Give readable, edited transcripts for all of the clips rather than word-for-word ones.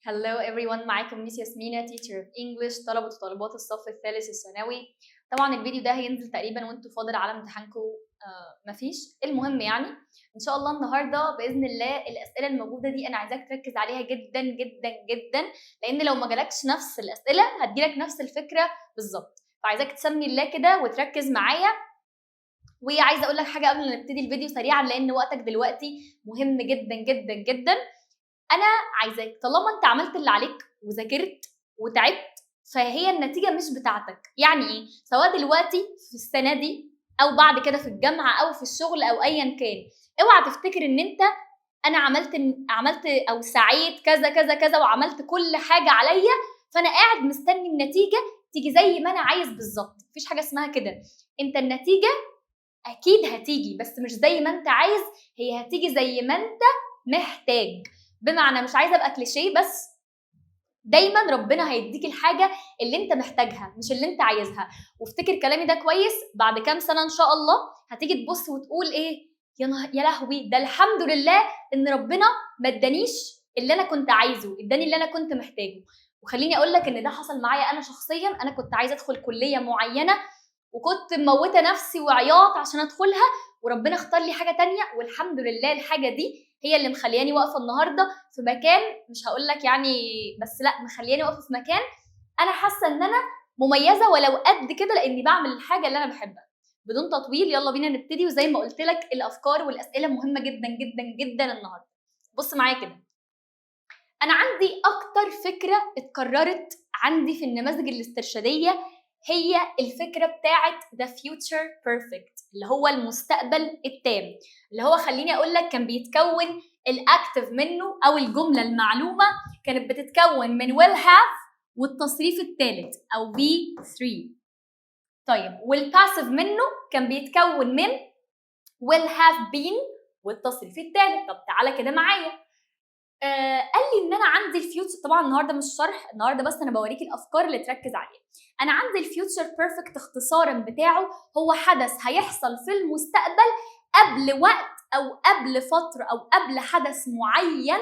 Hello everyone، معاكم ميس ياسمينة teacher of English، طلبة وطالبات الصف الثالث الثانوي. طبعا الفيديو ده هينزل تقريبا وانتوا فاضل على امتحانكم مفيش. المهم يعني ان شاء الله النهارده باذن الله الاسئله الموجوده دي انا عايزاك تركز عليها جدا جدا جدا، لان لو ما جالكش نفس الاسئله هتجيلك نفس الفكره بالظبط. فعايزاك تسمي الله كده وتركز معايا. وعايزه اقول لك حاجه قبل ما نبتدي الفيديو سريعا، لان وقتك دلوقتي مهم جدا جدا جدا. انا عايزاك طالما انت عملت اللي عليك وذاكرت وتعبت، فهي النتيجه مش بتاعتك. يعني ايه؟ سواء دلوقتي في السنه دي او بعد كده في الجامعه او في الشغل او ايا كان، اوعى تفتكر ان انت انا عملت او سعيت كذا كذا كذا وعملت كل حاجه عليا، فانا قاعد مستني النتيجه تيجي زي ما انا عايز بالظبط. مفيش حاجه اسمها كده. انت النتيجه اكيد هتيجي، بس مش زي ما انت عايز، هي هتيجي زي ما انت محتاج. بمعنى، مش عايزه ابقى كليشيه، بس دايما ربنا هيديك الحاجه اللي انت محتاجها مش اللي انت عايزها. وافتكر كلامي ده كويس، بعد كام سنه ان شاء الله هتيجي تبص وتقول ايه، يا لهوي، ده الحمد لله ان ربنا ما ادانيش اللي انا كنت عايزه، اداني اللي انا كنت محتاجه. وخليني اقول لك ان ده حصل معايا انا شخصيا. انا كنت عايزه ادخل كليه معينه وكنت مموته نفسي وعياط عشان ادخلها، وربنا اختار لي حاجه تانية، والحمد لله الحاجه دي هي اللي مخلياني واقفه النهارده في مكان، مش هقول لك يعني، بس لا، مخلياني واقفه في مكان انا حاسه ان انا مميزه ولو قد كده، لاني بعمل الحاجه اللي انا بحبها. بدون تطويل يلا بينا نبتدي. وزي ما قلت لك الافكار والاسئله مهمه جدا جدا جدا النهارده. بص معايا كده، انا عندي اكتر فكره اتكررت عندي في النماذج الاسترشاديه، هي الفكره بتاعه the future perfect، اللي هو المستقبل التام. اللي هو خليني اقول لك كان بيتكون الاكتف منه، او الجمله المعلومه كانت بتتكون من will have والتصريف الثالث او V3. طيب والباسيف منه كان بيتكون من will have been والتصريف الثالث. طب تعالى كده معايا. قال لي ان انا عندي الفيوتشر، طبعا النهارده مش شرح، النهارده بس انا بوريك الافكار اللي تركز عليها. انا عندي الفيوتشر بيرفكت اختصارا بتاعه هو حدث هيحصل في المستقبل قبل وقت او قبل فتره او قبل حدث معين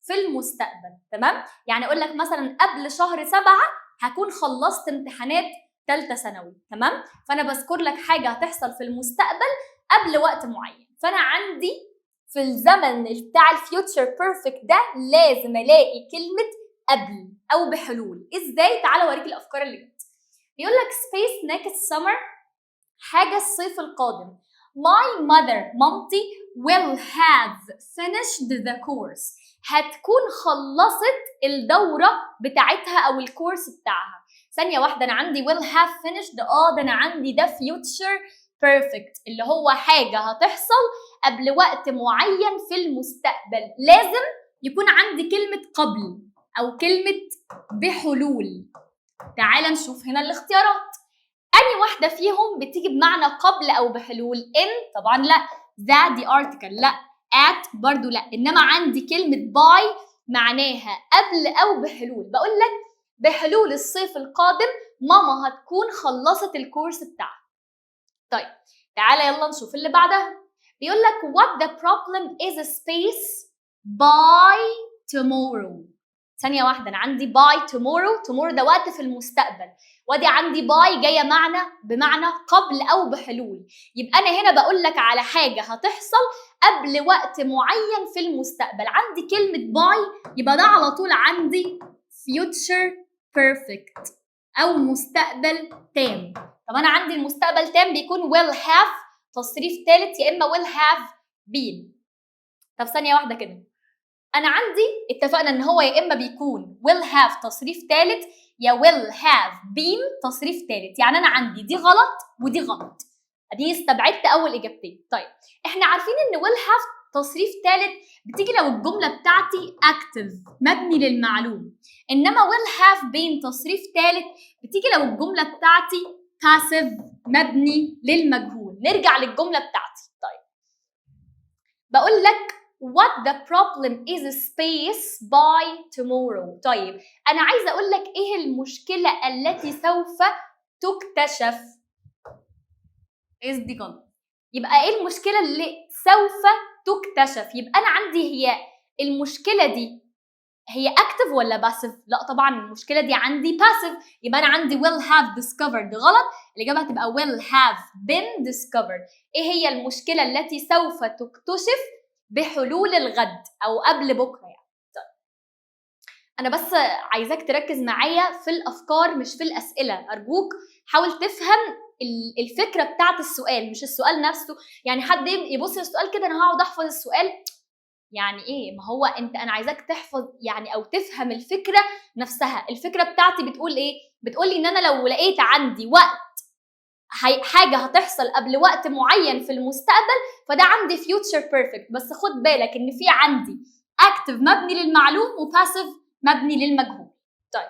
في المستقبل. تمام؟ يعني اقول لك مثلا قبل شهر 7 هكون خلصت امتحانات ثالثه ثانوي. تمام؟ فانا بذكر لك حاجه هتحصل في المستقبل قبل وقت معين. فانا عندي في الزمن بتاع الفيوتشر بيرفكت ده لازم الاقي كلمه قبل او بحلول. ازاي؟ تعالى اوريك الافكار اللي جت. بيقول لك space next summer، حاجه الصيف القادم. my mother، مامتي، will have finished the course، هتكون خلصت الدوره بتاعتها او الكورس بتاعها. ثانيه واحده، انا عندي will have finished، ده انا عندي ده future perfect اللي هو حاجه هتحصل قبل وقت معين في المستقبل. لازم يكون عندي كلمة قبل أو كلمة بحلول. تعال نشوف هنا الاختيارات، أني واحدة فيهم بتيجي بمعنى قبل أو بحلول؟ in طبعا لا، that دي article لا، at برضو لا، إنما عندي كلمة by معناها قبل أو بحلول. بقول لك بحلول الصيف القادم ماما هتكون خلصت الكورس بتاعها. طيب تعالى يلا نشوف اللي بعدها. بيقول لك what the problem is space by tomorrow. ثانية واحدة، أنا عندي by tomorrow ده وقت في المستقبل، وادي عندي by جاية بمعنى قبل أو بحلول. يبقى أنا هنا بقول لك على حاجة هتحصل قبل وقت معين في المستقبل. عندي كلمة by، يبقى ده على طول عندي future perfect أو مستقبل تام. طب أنا عندي المستقبل تام بيكون will have تصريف ثالث، يا إما will have been. طب ثانية واحدة كده، أنا عندي اتفقنا إن هو يا إما بيكون will have تصريف ثالث يا will have been تصريف ثالث. يعني أنا عندي دي غلط ودي غلط، أدي استبعدت أول إجابتين. طيب إحنا عارفين إن will have تصريف ثالث بتيجي لو الجملة بتاعتي active مبني للمعلوم، إنما will have been تصريف ثالث بتيجي لو الجملة بتاعتي passive مبني للمجهول. نرجع للجملة بتاعتي. طيب بقول لك what the problem is space by tomorrow. طيب أنا عايزة أقول لك إيه المشكلة التي سوف تكتشف. دي غلط. يبقى إيه المشكلة اللي سوف تكتشف؟ يبقى أنا عندي هي المشكلة دي هي active ولا passive؟ لا طبعا المشكله دي عندي passive، يبقى انا عندي will have discovered غلط، الاجابه هتبقى will have been discovered. ايه هي المشكله التي سوف تكتشف بحلول الغد او قبل بكره يعني. انا بس عايزاك تركز معايا في الافكار مش في الاسئله، ارجوك حاول تفهم الفكره بتاعت السؤال مش السؤال نفسه. يعني حد يبص للسؤال كده انا هقعد احفظ السؤال، يعني ايه؟ ما هو انا عايزاك تحفظ يعني او تفهم الفكره نفسها. الفكره بتاعتي بتقول ايه؟ بتقول لي ان انا لو لقيت عندي وقت حاجه هتحصل قبل وقت معين في المستقبل فده عندي future perfect. بس خد بالك ان في عندي active مبني للمعلوم وpassive مبني للمجهول. طيب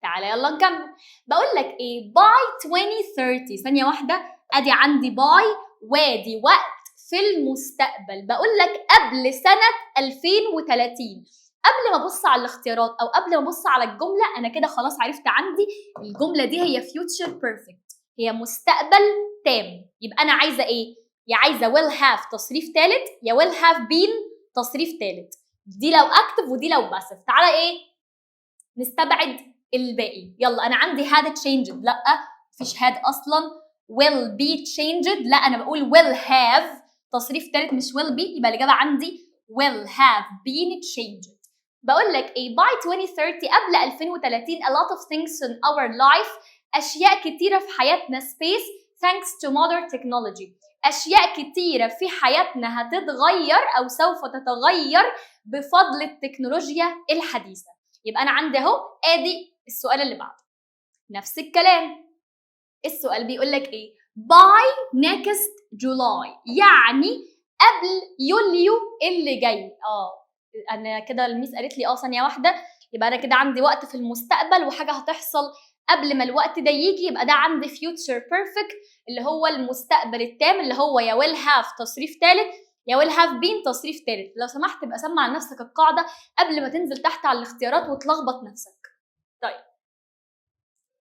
تعالى يلا نكمل. بقول لك ايه؟ by 2030 ثانيه واحده، ادي عندي by وادي وقت في المستقبل. بقول لك قبل سنه 2030. قبل ما ابص على الاختيارات او قبل ما ابص على الجمله انا كده خلاص عرفت عندي الجمله دي هي future perfect، هي مستقبل تام. يبقى انا عايزه ايه؟ يا عايزه will have تصريف ثالث يا will have been تصريف ثالث. دي لو active ودي لو passive. تعالى ايه نستبعد الباقي. يلا انا عندي had changed، لا مفيش had اصلا. will be changed، لا انا بقول will have تصريف ثالث مش will be، يبقى الاجابه عندي will have been changed. بقول لك ايه؟ by 2030 قبل 2030 a lot of things in our life، اشياء كتيره في حياتنا space thanks to modern technology، اشياء كتيره في حياتنا هتتغير او سوف تتغير بفضل التكنولوجيا الحديثه. يبقى انا عندي اهو ادي السؤال اللي بعده نفس الكلام. السؤال بيقول لك ايه؟ by next July، يعني قبل يوليو اللي جاي. انا كده الميس قالت لي ثانيه واحده، يبقى انا كده عندي وقت في المستقبل وحاجه هتحصل قبل ما الوقت ده يجي، يبقى ده عندي future perfect اللي هو المستقبل التام، اللي هو يا will have تصريف ثالث يا will have been تصريف ثالث. لو سمحت تبقى سمع لنفسك القاعده قبل ما تنزل تحت على الاختيارات وتلخبط نفسك. طيب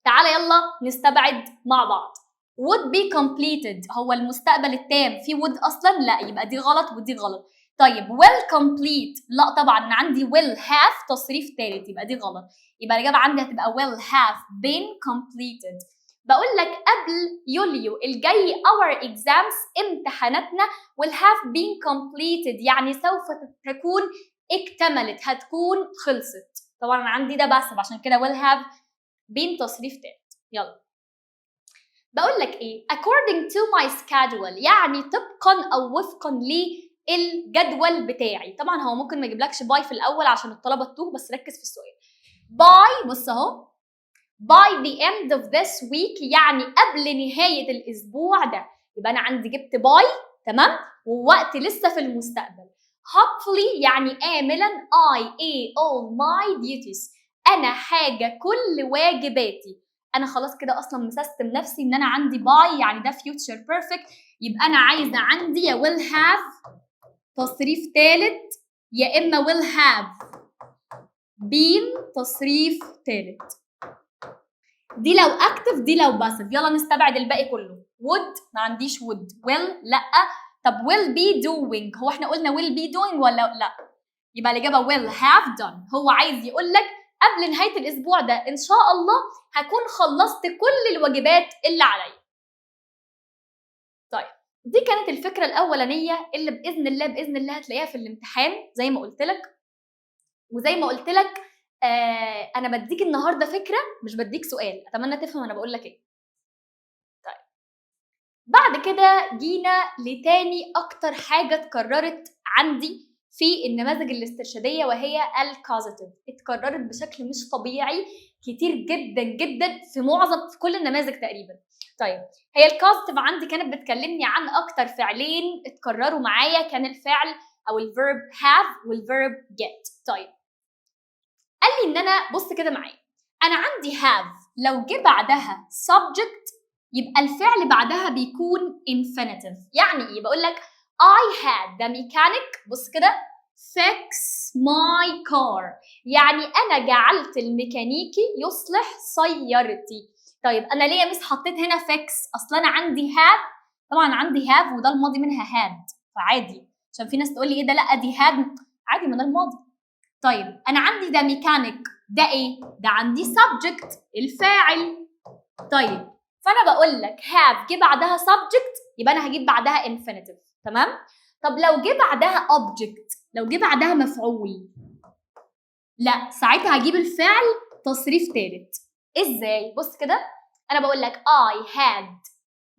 تعالى يلا نستبعد مع بعض. would be completed هو المستقبل التام، في would اصلا؟ لا، يبقى دي غلط ودي غلط. طيب will complete، لا طبعا انا عندي will have تصريف ثالث يبقى دي غلط، يبقى الاجابه عندي هتبقى will have been completed. بقول لك قبل يوليو الجاي our exams امتحاناتنا will have been completed، يعني سوف تكون اكتملت، هتكون خلصت. طبعا انا عندي ده بس عشان كده will have been تصريف ثالث. يلا بقول لك ايه؟ according to my schedule، يعني طبقا او وفقا للجدول بتاعي. طبعا هو ممكن ما يجيبلكش باي في الاول عشان الطلبه تتوه، بس ركز في السؤال. باي بص اهو، by the end of this week يعني قبل نهايه الاسبوع ده، يبقى انا عندي جبت باي تمام ووقت لسه في المستقبل. hopefully يعني آملا I all my duties، انا حاجه كل واجباتي. انا خلاص كده اصلا مسستم نفسي ان انا عندي باي يعني ده future perfect، يبقى انا عايزه عندي يا will have تصريف ثالث يا اما will have been تصريف ثالث. دي لو اكتف دي لو باسف. يلا نستبعد الباقي كله. would ما عنديش would، will لا. طب will be doing، هو احنا قلنا will be doing ولا لا؟ يبقى الاجابه will have done. هو عايز يقول لك قبل نهايه الاسبوع ده ان شاء الله هكون خلصت كل الواجبات اللي عليا. طيب دي كانت الفكره الاولانيه اللي باذن الله هتلاقيها في الامتحان زي ما قلت لك. وزي ما قلت لك انا بديك النهارده فكره مش بديك سؤال، اتمنى تفهم انا بقول لك ايه. طيب بعد كده جينا لتاني اكتر حاجه اتكررت عندي في النماذج الاسترشاديه وهي الكوزاتيف. اتكررت بشكل مش طبيعي كتير جدا جدا في كل النماذج تقريبا. طيب هي الكوزاتيف عندي كانت بتكلمني عن اكتر فعلين اتكرروا معايا، كان الفعل او الفيرب have والفيرب get. طيب قال لي ان انا بص كده معايا، انا عندي have لو جه بعدها subject يبقى الفعل بعدها بيكون infinitive. يعني ايه؟ بقول لك I had the mechanic بص كده fix my car، يعني انا جعلت الميكانيكي يصلح سيارتي. طيب انا ليه يا مس حطيت هنا fix؟ اصلا انا عندي had، طبعا عندي have وده الماضي منها had فعادي، عشان في ناس تقول لي ايه ده لا دي had عادي ما ده الماضي. طيب انا عندي ده ميكانيك، ده ايه؟ ده عندي subject الفاعل. طيب فانا بقول لك have جه بعدها subject يبقى انا هجيب بعدها infinitive، تمام؟ طب لو جه بعدها object، لو جه بعدها مفعول، لا ساعتها هجيب الفعل تصريف ثالث. ازاي؟ بص كده، انا بقول لك I had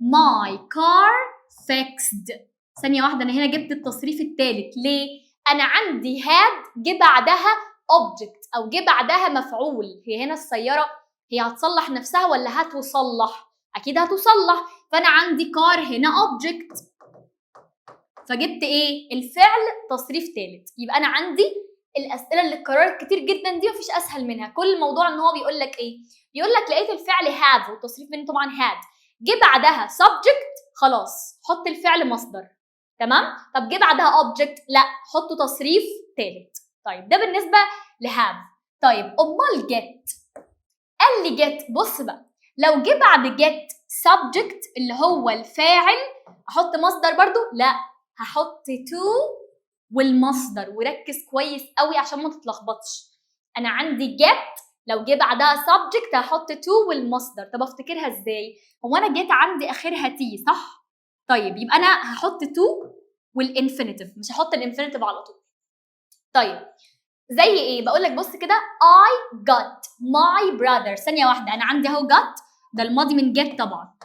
my car fixed. ثانية واحدة، أنا هنا جبت التصريف الثالث ليه؟ أنا عندي had جه بعدها object أو جه بعدها مفعول. هي هنا السيارة هي هتصلح نفسها ولا هتصلح؟ أكيد هتصلح، فأنا عندي car هنا object، فجبت إيه؟ الفعل تصريف ثالث. يبقى أنا عندي الأسئلة اللي اتكررت كتير جدا دي مفيش أسهل منها. كل الموضوع إن هو بيقول لك إيه؟ بيقول لك لقيت الفعل have والتصريف منه طبعا had، جه بعدها subject، خلاص حط الفعل مصدر، تمام؟ طب جه بعدها object، لا حطه تصريف ثالث. طيب ده بالنسبه لهاف. طيب امال get، قال لي get، بص بقى، لو جه بعد get subject اللي هو الفاعل احط مصدر برضو؟ لا، هحط to والمصدر. وركز كويس قوي عشان ما تتلخبطش. انا عندي get لو جه بعدها subject هحط to والمصدر. طب افتكرها ازاي؟ هو انا جيت عندي اخرها تي صح؟ طيب يبقى انا هحط to والانفينيتيف، مش هحط الانفينيتيف على طول. طيب زي ايه؟ بقول لك بص كده I got my brother. ثانية واحدة، انا عندي اهو got ده الماضي من get طبعا.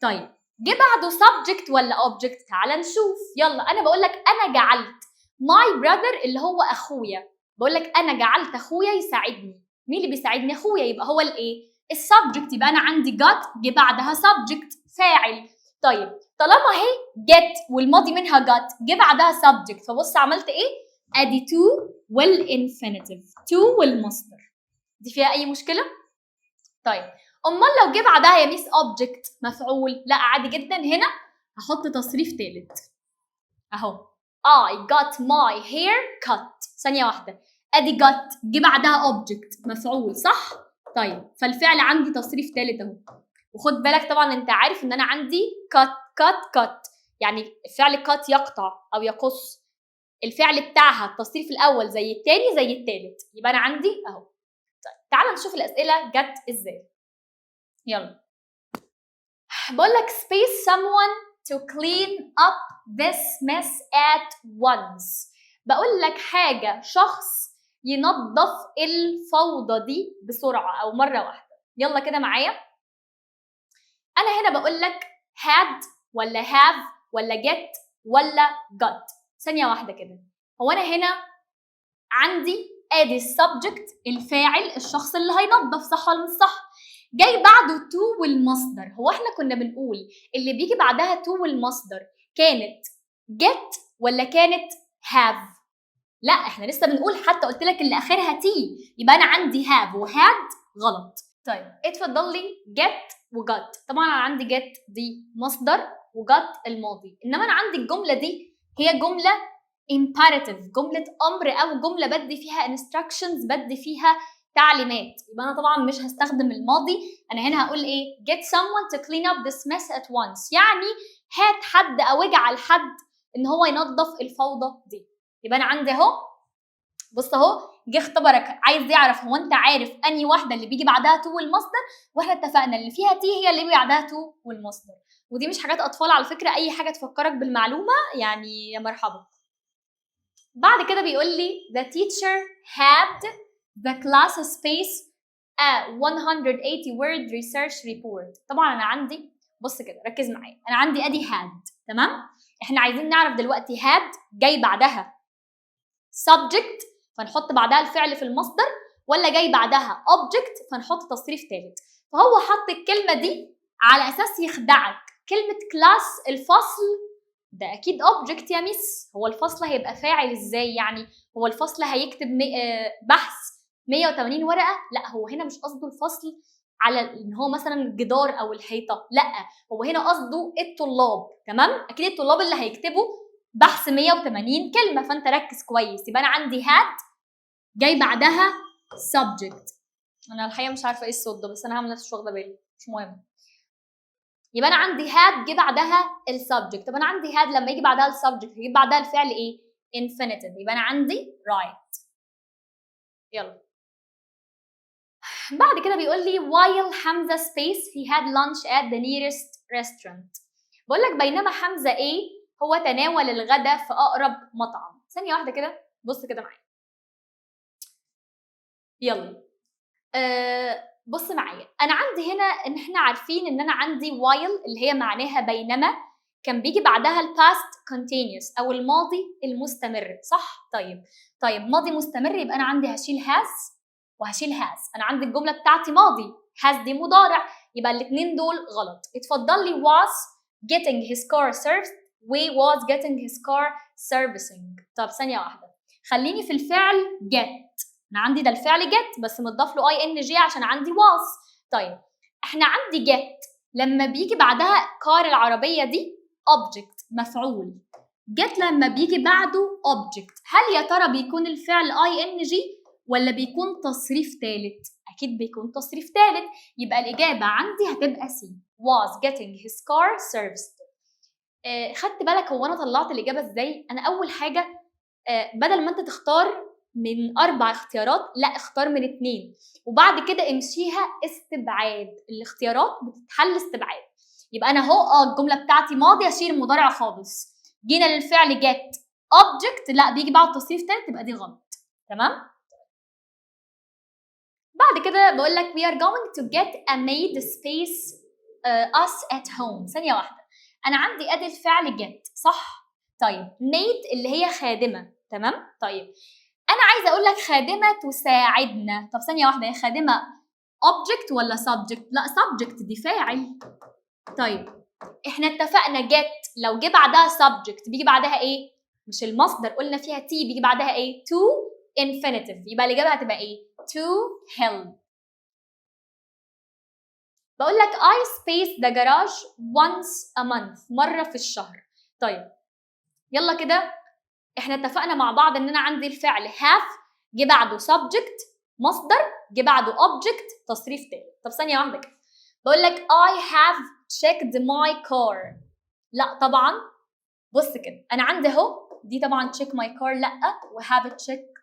طيب جه بعده subject ولا object؟ تعال نشوف. يلا انا بقول لك انا جعلت my brother اللي هو اخويا، بقول لك انا جعلت اخويا يساعدني. مين اللي بيساعدني؟ اخويا، يبقى هو الايه؟ السبجكت. يبقى انا عندي got جه بعدها subject فاعل. طيب طالما اهي get والماضي منها got جه بعدها subject، فبص عملت ايه؟ ادي to والانفينيتيف، to والمصدر. دي فيها اي مشكله؟ طيب امال لو جه بعدها يا ميس object مفعول؟ لا عادي جدا، هنا هحط تصريف ثالث اهو I got my hair cut. ثانيه واحده، ادي got جه بعدها object مفعول صح؟ طيب فالفعل عندي تصريف ثالث اهو. وخد بالك طبعا انت عارف ان انا عندي cut يعني الفعل cut يقطع او يقص، الفعل بتاعها التصريف الاول زي الثاني زي الثالث. يبقى انا عندي اهو. طيب تعال نشوف الاسئله جت ازاي. يلا بقول لك space someone to clean up this mess at once. بقول لك حاجه شخص ينظف الفوضى دي بسرعه او مره واحده. يلا كده معايا، انا هنا بقول لك had ولا have ولا get ولا got. ثانيه واحده كده، هو انا هنا عندي ادي السبجكت الفاعل الشخص اللي هينظف صح ولا مش صح؟ جاي بعده to والمصدر. هو احنا كنا بنقول اللي بيجي بعدها to والمصدر كانت get ولا كانت have؟ لا احنا لسه بنقول، حتى قلت لك اللي اخرها تي، يبقى انا عندي have وhad غلط. طيب اتفضل لي get وجت. طبعا انا عندي get دي مصدر وجت الماضي، انما انا عندي الجمله دي هي جمله imperative، جمله امر او جمله بدي فيها instructions، بدي فيها تعليمات. يبقى انا طبعا مش هستخدم الماضي، انا هنا هقول ايه؟ get someone to clean up this mess at once، يعني هات حد او اجعل حد ان هو ينظف الفوضى دي. يبقى انا عندي اهو، بص اهو جه اختبرك عايز يعرف هو انت عارف انهي واحده اللي بيجي بعدها تو والمصدر، واحنا اتفقنا اللي فيها تي هي اللي بيجي بعدها تو والمصدر. ودي مش حاجات اطفال على فكره، اي حاجه تفكرك بالمعلومه يعني يا مرحبا. بعد كده بيقول لي the teacher had the class space a 180 word research report. طبعا انا عندي، بص كده ركز معايا، انا عندي ادي had، تمام؟ احنا عايزين نعرف دلوقتي had جاي بعدها subject فنحط بعدها الفعل في المصدر، ولا جاي بعدها object فنحط تصريف ثالث. فهو حط الكلمه دي على اساس يخدعك. كلمه class الفصل ده اكيد object يا ميس، هو الفصل هيبقى فاعل ازاي يعني؟ هو الفصل هيكتب بحث 180 ورقه؟ لا هو هنا مش قصده الفصل على ان هو مثلا الجدار او الحيطه، لا هو هنا قصده الطلاب، تمام؟ اكيد الطلاب اللي هيكتبوا بحث 180 كلمه، فانت ركز كويس. يبقى انا عندي had جاي بعدها subject. انا الحقيقه مش عارفه ايه الصوت ده، بس انا هعمل نفسي مش واخده بالي، مش مهم. يبقى انا عندي had جه بعدها السبجكت. طب انا عندي had لما يجي بعدها السبجكت هيجي بعدها الفعل ايه؟ infinitive. يبقى انا عندي right. يلا. بعد كده بيقول لي while حمزة space he had lunch at the nearest restaurant. بقول لك بينما حمزة A هو تناول الغداء في أقرب مطعم. ثانية واحدة كده، بص كده معايا. يلا. بص معايا، أنا عندي هنا إن إحنا عارفين إن أنا عندي while اللي هي معناها بينما كان بيجي بعدها ال past continuous أو الماضي المستمر، صح؟ طيب ماضي مستمر يبقى أنا عندي هشيل has وهشيل has. أنا عندي الجملة بتاعتي ماضي، has دي مضارع، يبقى الاتنين دول غلط. اتفضل لي was getting his car serviced و was getting his car servicing. طب ثانية واحدة، خليني في الفعل get. أنا عندي ده الفعل get بس متضاف له ing عشان عندي was. طيب إحنا عندي get لما بيجي بعدها car العربية دي object مفعول. get لما بيجي بعده object، هل يا ترى بيكون الفعل ing ولا بيكون تصريف ثالث؟ أكيد بيكون تصريف ثالث، يبقى الإجابة عندي هتبقى C was getting his car serviced. خدت بالك هو أنا طلعت الإجابة إزاي؟ أنا أول حاجة بدل ما أنت تختار من 4 اختيارات، لا اختار من 2 وبعد كده امشيها استبعاد. الاختيارات بتتحل استبعاد. يبقى أنا أهو الجملة بتاعتي ماضي أشيل المضارع خالص. جينا للفعل get object، لا بيجي بعد تصريف ثالث، تبقى دي غلط. تمام؟ بعد كده بقول لك we are going to get a maid space us at home. ثانية واحدة، أنا عندي أدي الفعل get صح؟ طيب maid اللي هي خادمة، تمام؟ طيب أنا عايزة أقول لك خادمة تساعدنا. طب ثانية واحدة، هي خادمة object ولا subject؟ لا subject دي فاعل. طيب إحنا اتفقنا get لو جه بعدها subject بيجي بعدها إيه؟ مش المصدر قلنا فيها T بيجي بعدها إيه؟ to infinitive، يبقى الإجابة هتبقى إيه؟ to help. بقول لك I space the garage once a month، مرة في الشهر. طيب يلا كده، احنا اتفقنا مع بعض ان انا عندي الفعل have جه بعده subject مصدر، جه بعده object تصريف تاني. طب ثانية واحدة كده، بقول لك I have checked my car. لا طبعا، بص كده انا عندي اهو دي طبعا check my car لا، و have checked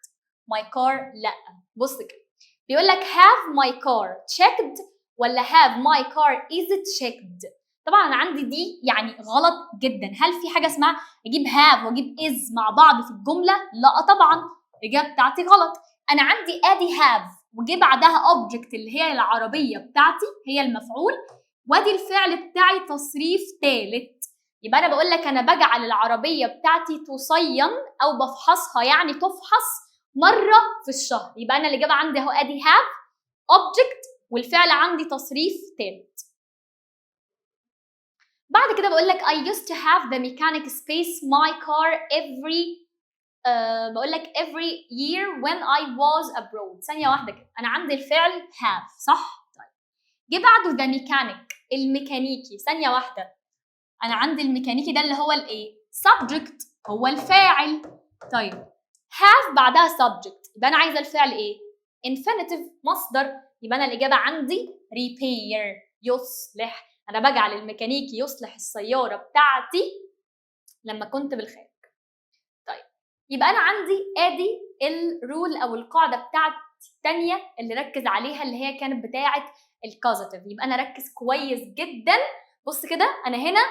my car لا. بص كده بيقول لك have my car checked ولا have my car is checked. طبعا انا عندي دي يعني غلط جدا. هل في حاجه اسمها اجيب have واجيب is مع بعض في الجمله؟ لا طبعا، الاجابه بتاعتي غلط. انا عندي ادي have وجي بعدها object اللي هي العربيه بتاعتي هي المفعول، وادي الفعل بتاعي تصريف ثالث. يبقى انا بقول لك انا بجعل العربيه بتاعتي تصين او بفحصها، يعني تفحص مره في الشهر. يبقى انا الاجابه عندي اهو ادي have object والفعل عندي تصريف ثالث. بعد كده بقول لك I used to have the mechanic space my car بقول لك every year when I was abroad. ثانية واحدة كده، أنا عندي الفعل have صح؟ طيب جه بعده the mechanic الميكانيكي. ثانية واحدة، أنا عندي الميكانيكي ده اللي هو الإيه؟ subject هو الفاعل. طيب have بعدها subject يبقى أنا عايزة الفعل إيه؟ infinitive مصدر، يبقى أنا الإجابة عندي repair يصلح. أنا بجعل الميكانيكي يصلح السيارة بتاعتي لما كنت بالخارج. طيب يبقى أنا عندي آدي الرول أو القاعدة بتاعتي التانية اللي ركز عليها اللي هي كانت بتاعة الكوزيتيف. يبقى أنا ركز كويس جدا. بص كده أنا هنا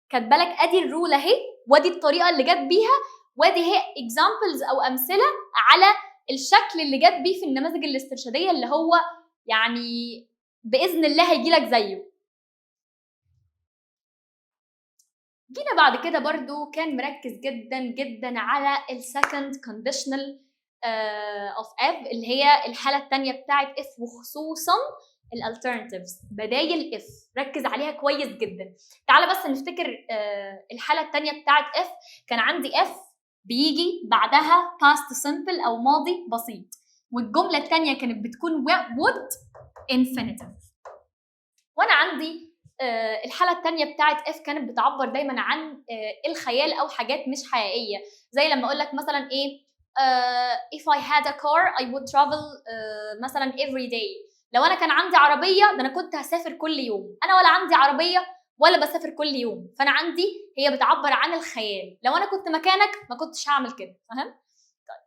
كاتبه لك آدي الرول أهي، وادي الطريقة اللي جت بيها، وادي هي examples أو أمثلة على الشكل اللي جت بيه في النماذج الاسترشادية اللي هو يعني بإذن الله هيجيلك زيه. جينا بعد كده برضو كان مركز جدا جدا على السكند conditional of if اللي هي الحالة التانية بتاعت if، وخصوصا الالترناتيفز بدايل if، ركز عليها كويس جدا. تعالى بس نفتكر الحالة التانية بتاعت if. كان عندي if بيجي بعدها past simple أو ماضي بسيط، والجملة التانية كانت بتكون would infinitive. وأنا عندي الحالة التانية بتاعت if كانت بتعبر دايما عن الخيال أو حاجات مش حقيقية، زي لما أقول لك مثلا إيه if I had a car I would travel مثلا every day. لو أنا كان عندي عربية ده أنا كنت هسافر كل يوم. أنا ولا عندي عربية ولا بسافر كل يوم، فأنا عندي هي بتعبر عن الخيال. لو أنا كنت مكانك ما كنتش هعمل كده، فاهم؟ طيب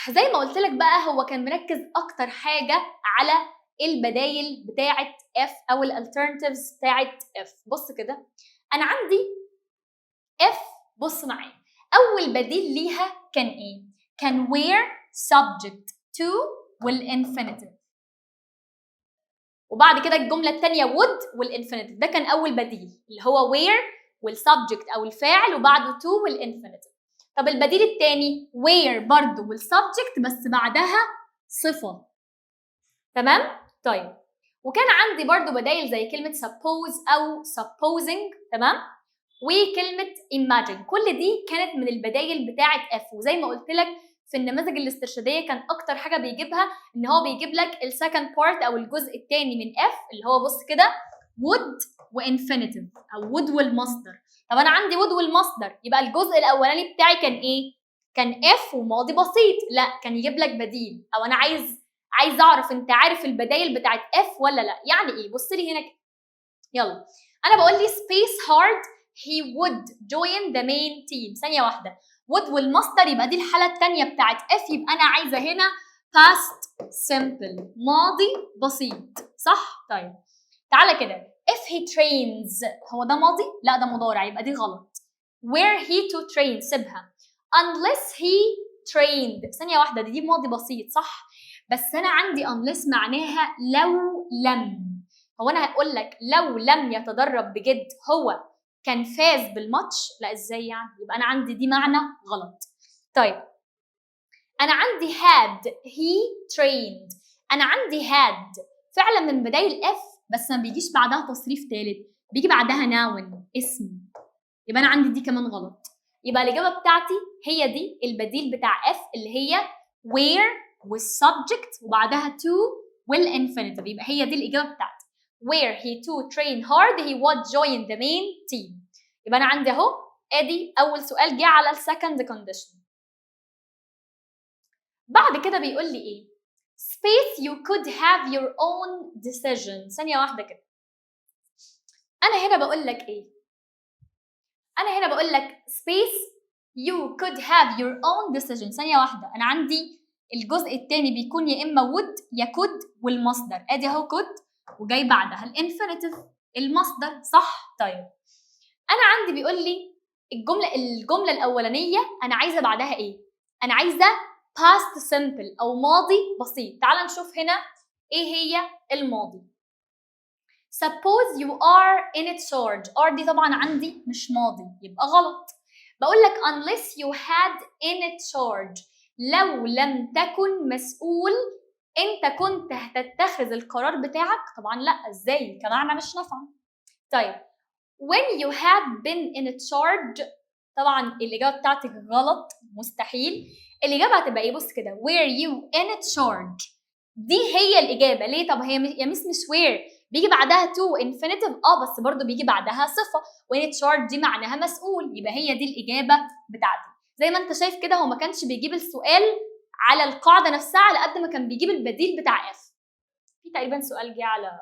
زي ما قلت لك بقى هو كان مركز اكتر حاجه على البدايل بتاعه F او الالترناتيفز بتاعه F. بص كده انا عندي F، بص معايا اول بديل ليها كان ايه؟ كان where subject to والinfinitive، وبعد كده الجمله الثانيه would والinfinitive. ده كان اول بديل اللي هو where والسبجكت او الفاعل وبعده to والinfinitive. طب البديل الثاني where برضه والسبجكت بس بعدها صفه، تمام؟ طيب وكان عندي برضه بدايل زي كلمه suppose او supposing، تمام؟ وكلمه imagine، كل دي كانت من البدايل بتاعه F. وزي ما قلت لك في النماذج الاسترشاديه كان اكتر حاجه بيجيبها ان هو بيجيب لك السكند بارت او الجزء الثاني من F اللي هو بص كده would وانفينيتيف او would والمصدر. طب انا عندي would والمصدر، يبقى الجزء الاولاني بتاعي كان ايه؟ كان F وماضي بسيط. لا، كان يجيب لك بديل. او انا عايز اعرف انت عارف البدايل بتاعت F ولا لا. يعني ايه؟ بص لي هنا كده، يلا انا بقول لي space hard he would join the main team. ثانيه واحده، would والمصدر يبقى دي الحاله الثانيه بتاعت F، يبقى انا عايزه هنا past simple ماضي بسيط، صح؟ طيب تعالى كده if he trains، هو ده ماضي؟ لا ده مضارع، يبقى دي غلط. where he to train سيبها. unless he trained، ثانيه واحده، دي ماضي بسيط صح، بس انا عندي unless معناها لو لم. هو انا هقول لك لو لم يتدرب بجد هو كان فاز بالماتش؟ لا ازاي يعني؟ يبقى انا عندي دي معنى غلط. طيب انا عندي had he trained، انا عندي had فعلا من بدايل F بس ما بيجيش بعدها تصريف ثالث، بيجي بعدها noun اسم، يبقى انا عندي دي كمان غلط. يبقى الاجابه بتاعتي هي دي البديل بتاع F اللي هي where والسبجكت وبعدها to والinfinitive، يبقى هي دي الاجابه بتاعتي. where he to train hard he would join the main team. يبقى انا عندي اهو ادي اول سؤال جه على السكند كونديشن. بعد كده بيقول لي ايه؟ space you could have your own decision. ثانيه واحده كده، انا هنا بقول لك ايه؟ انا هنا بقول لك space you could have your own decision. ثانيه واحده، انا عندي الجزء الثاني بيكون يا اما would يا could والمصدر، ادي اهو could وجاي بعدها الانفينيتيف المصدر، صح؟ طيب انا عندي بيقول لي الجمله الاولانيه انا عايزه بعدها ايه؟ انا عايزه past simple او ماضي بسيط. تعال نشوف هنا ايه هي الماضي. suppose you are in charge، are دي طبعا عندي مش ماضي يبقى غلط. بقول لك unless you had in charge، لو لم تكن مسؤول انت كنت هتتخذ القرار بتاعك؟ طبعا لا، ازاي؟ كمعنى مش نافعه. طيب when you had been in charge، طبعا الاجابه بتاعتك غلط، مستحيل. الاجابه هتبقى ايه؟ بص كده were you in charge، دي هي الاجابه. ليه؟ طب هي يا مس مش where بيجي بعدها to infinitive، بس برضو بيجي بعدها صفه، وin charge دي معناها مسؤول، يبقى هي دي الاجابه بتاعتي. زي ما انت شايف كده هو ما كانش بيجيب السؤال على القاعده نفسها على قد ما كان بيجيب البديل بتاع F. في تقريبا سؤال جه على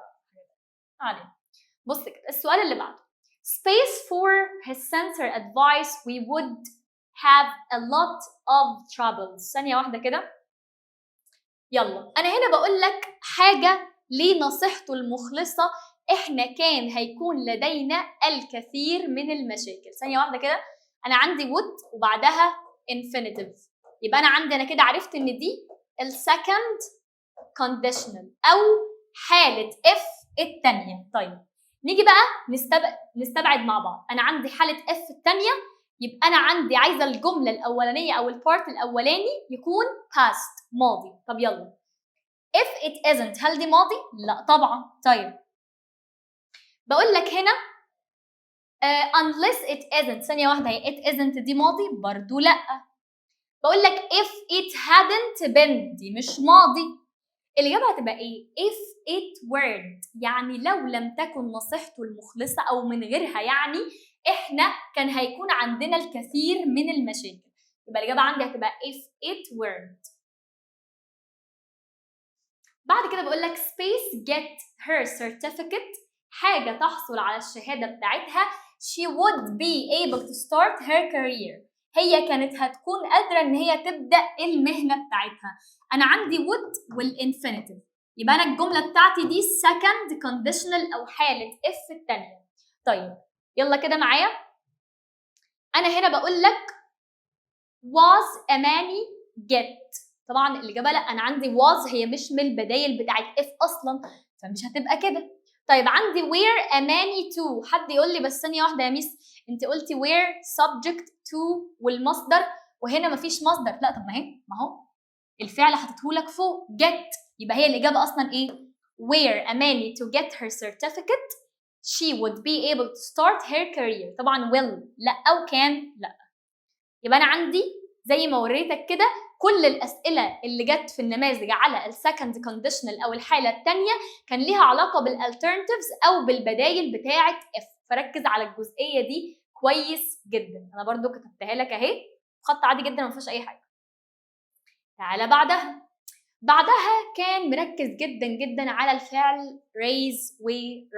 بص كده السؤال اللي بعده space for his censor advice we would have a lot of troubles. ثانية واحدة كده، يلا أنا هنا بقول لك حاجة لنصيحته المخلصة إحنا كان هيكون لدينا الكثير من المشاكل. ثانية واحدة كده، أنا عندي would وبعدها infinitive، يبقى أنا كده عرفت إن دي السكند conditional أو حالة F الثانية. طيب نيجي بقى نستبعد مع بعض. انا عندي حاله F الثانيه، يبقى انا عندي عايزه الجمله الاولانيه او البارت الاولاني يكون past ماضي. طب يلا if it isn't، هل دي ماضي؟ لا طبعا. طيب بقول لك هنا unless it isn't، ثانيه واحده، هي it isn't دي ماضي؟ برضو لا. بقول لك if it hadn't been دي مش ماضي. الإجابة هتبقى إيه؟ if it weren't، يعني لو لم تكن نصيحته المخلصة أو من غيرها، يعني إحنا كان هيكون عندنا الكثير من المشاكل. يبقى الإجابة عندي هتبقى if it weren't. بعد كده بقول لك space get her certificate، حاجة تحصل على الشهادة بتاعتها she would be able to start her career. هي كانت هتكون قادرة إن هي تبدأ المهنة بتاعتها. أنا عندي would والinfinitive، يبقى أنا الجملة بتاعتي دي second conditional أو حالة if التانية. طيب يلا كده معايا، أنا هنا بقول لك was أماني get، طبعا الإجابة لأ، أنا عندي was هي مش من البدايل بتاعت if أصلا، فمش هتبقى كده. طيب عندي where أماني to، حد يقول لي بس ثانية واحدة يا ميس أنت قلتي where subject to والمصدر وهنا مفيش مصدر. لا طب ما هو الفعل حاططهولك فوق get، يبقى هي الإجابة أصلا إيه؟ where أماني to get her certificate she would be able to start her career. طبعا will لا أو can لا. يبقى أنا عندي زي ما وريتك كده كل الأسئلة اللي جت في النماذج على السكند كونديشنال أو الحالة الثانية كان ليها علاقة بالالترناتيفز أو بالبدايل بتاعة if، فركز على الجزئية دي كويس جدا. أنا برضو كتبتها لك أهي خط عادي جدا ما فيهاش أي حاجة. تعالى بعدها كان مركز جدا جدا على الفعل raise و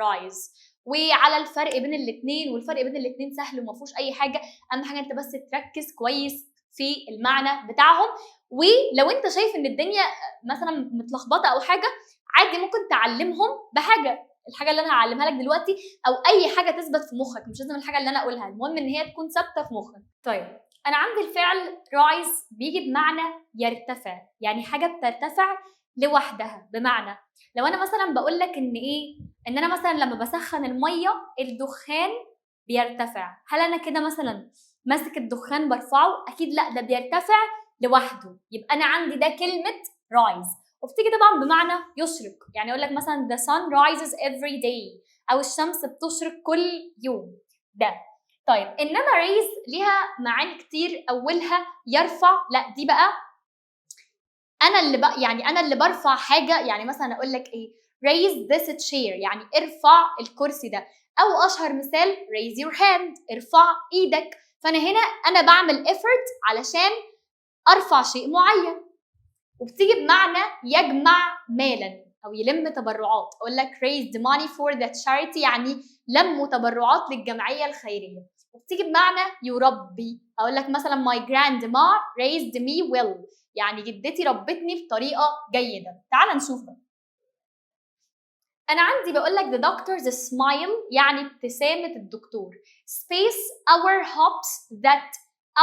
rise وعلى الفرق بين الاثنين، والفرق بين الاثنين سهل وما فيهوش اي حاجه، اهم حاجه انت بس تركز كويس في المعنى بتاعهم. ولو انت شايف ان الدنيا مثلا متلخبطه او حاجه عادي ممكن تعلمهم بحاجه، الحاجه اللي انا هعلمها لك دلوقتي او اي حاجه تثبت في مخك، مش لازم الحاجه اللي انا اقولها، المهم ان هي تكون ثابته في مخك. طيب انا عندي الفعل rise بيجي بمعنى يرتفع، يعني حاجه بترتفع لوحدها. بمعنى لو انا مثلا بقول لك ان ايه، ان انا مثلا لما بسخن الميه الدخان بيرتفع، هل انا كده مثلا ماسك الدخان برفعه؟ اكيد لا، ده بيرتفع لوحده. يبقى انا عندي ده كلمه rise، وبتيجي طبعا بمعنى يشرق، يعني اقول لك مثلا the sun rises every day او الشمس بتشرق كل يوم ده. طيب انما raise ليها معاني كتير، اولها يرفع، لا دي بقى انا اللي يعني انا اللي برفع حاجه، يعني مثلا اقول لك ايه raise this chair يعني ارفع الكرسي ده، او اشهر مثال raise your hand ارفع ايدك. فانا هنا انا بعمل effort علشان ارفع شيء معين. وبتيجي بمعنى يجمع مالا او يلم تبرعات، اقول لك raised money for the charity يعني لموا تبرعات للجمعيه الخيريه. وبتيجي بمعنى يربي، اقول لك مثلا my grandma raised me well يعني جدتي ربتني بطريقه جيده. تعال نشوف بقى. انا عندي بقول لك the doctor's smile يعني ابتسامه الدكتور. space our hopes that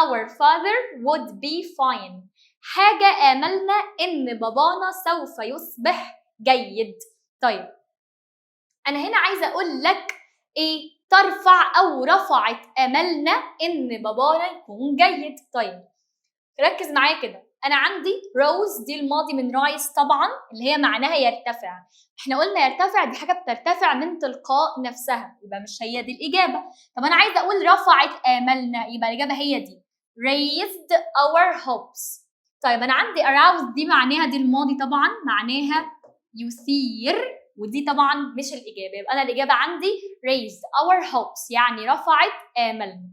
our father would be fine، حاجه املنا ان بابانا سوف يصبح جيد. طيب انا هنا عايزه اقول لك ايه، ترفع او رفعت املنا ان بابانا يكون جيد. طيب ركز معايا كده، انا عندي روز دي الماضي من رايز طبعا اللي هي معناها يرتفع، احنا قلنا يرتفع دي حاجه بترتفع من تلقاء نفسها، يبقى مش هي دي الاجابه. طب انا عايزه اقول رفعت املنا، يبقى الاجابه هي دي raised our hopes. طيب انا عندي aroused دي معناها دي الماضي طبعا معناها يثير، ودي طبعا مش الاجابه، يبقى انا الاجابه عندي raised our hopes يعني رفعت املنا.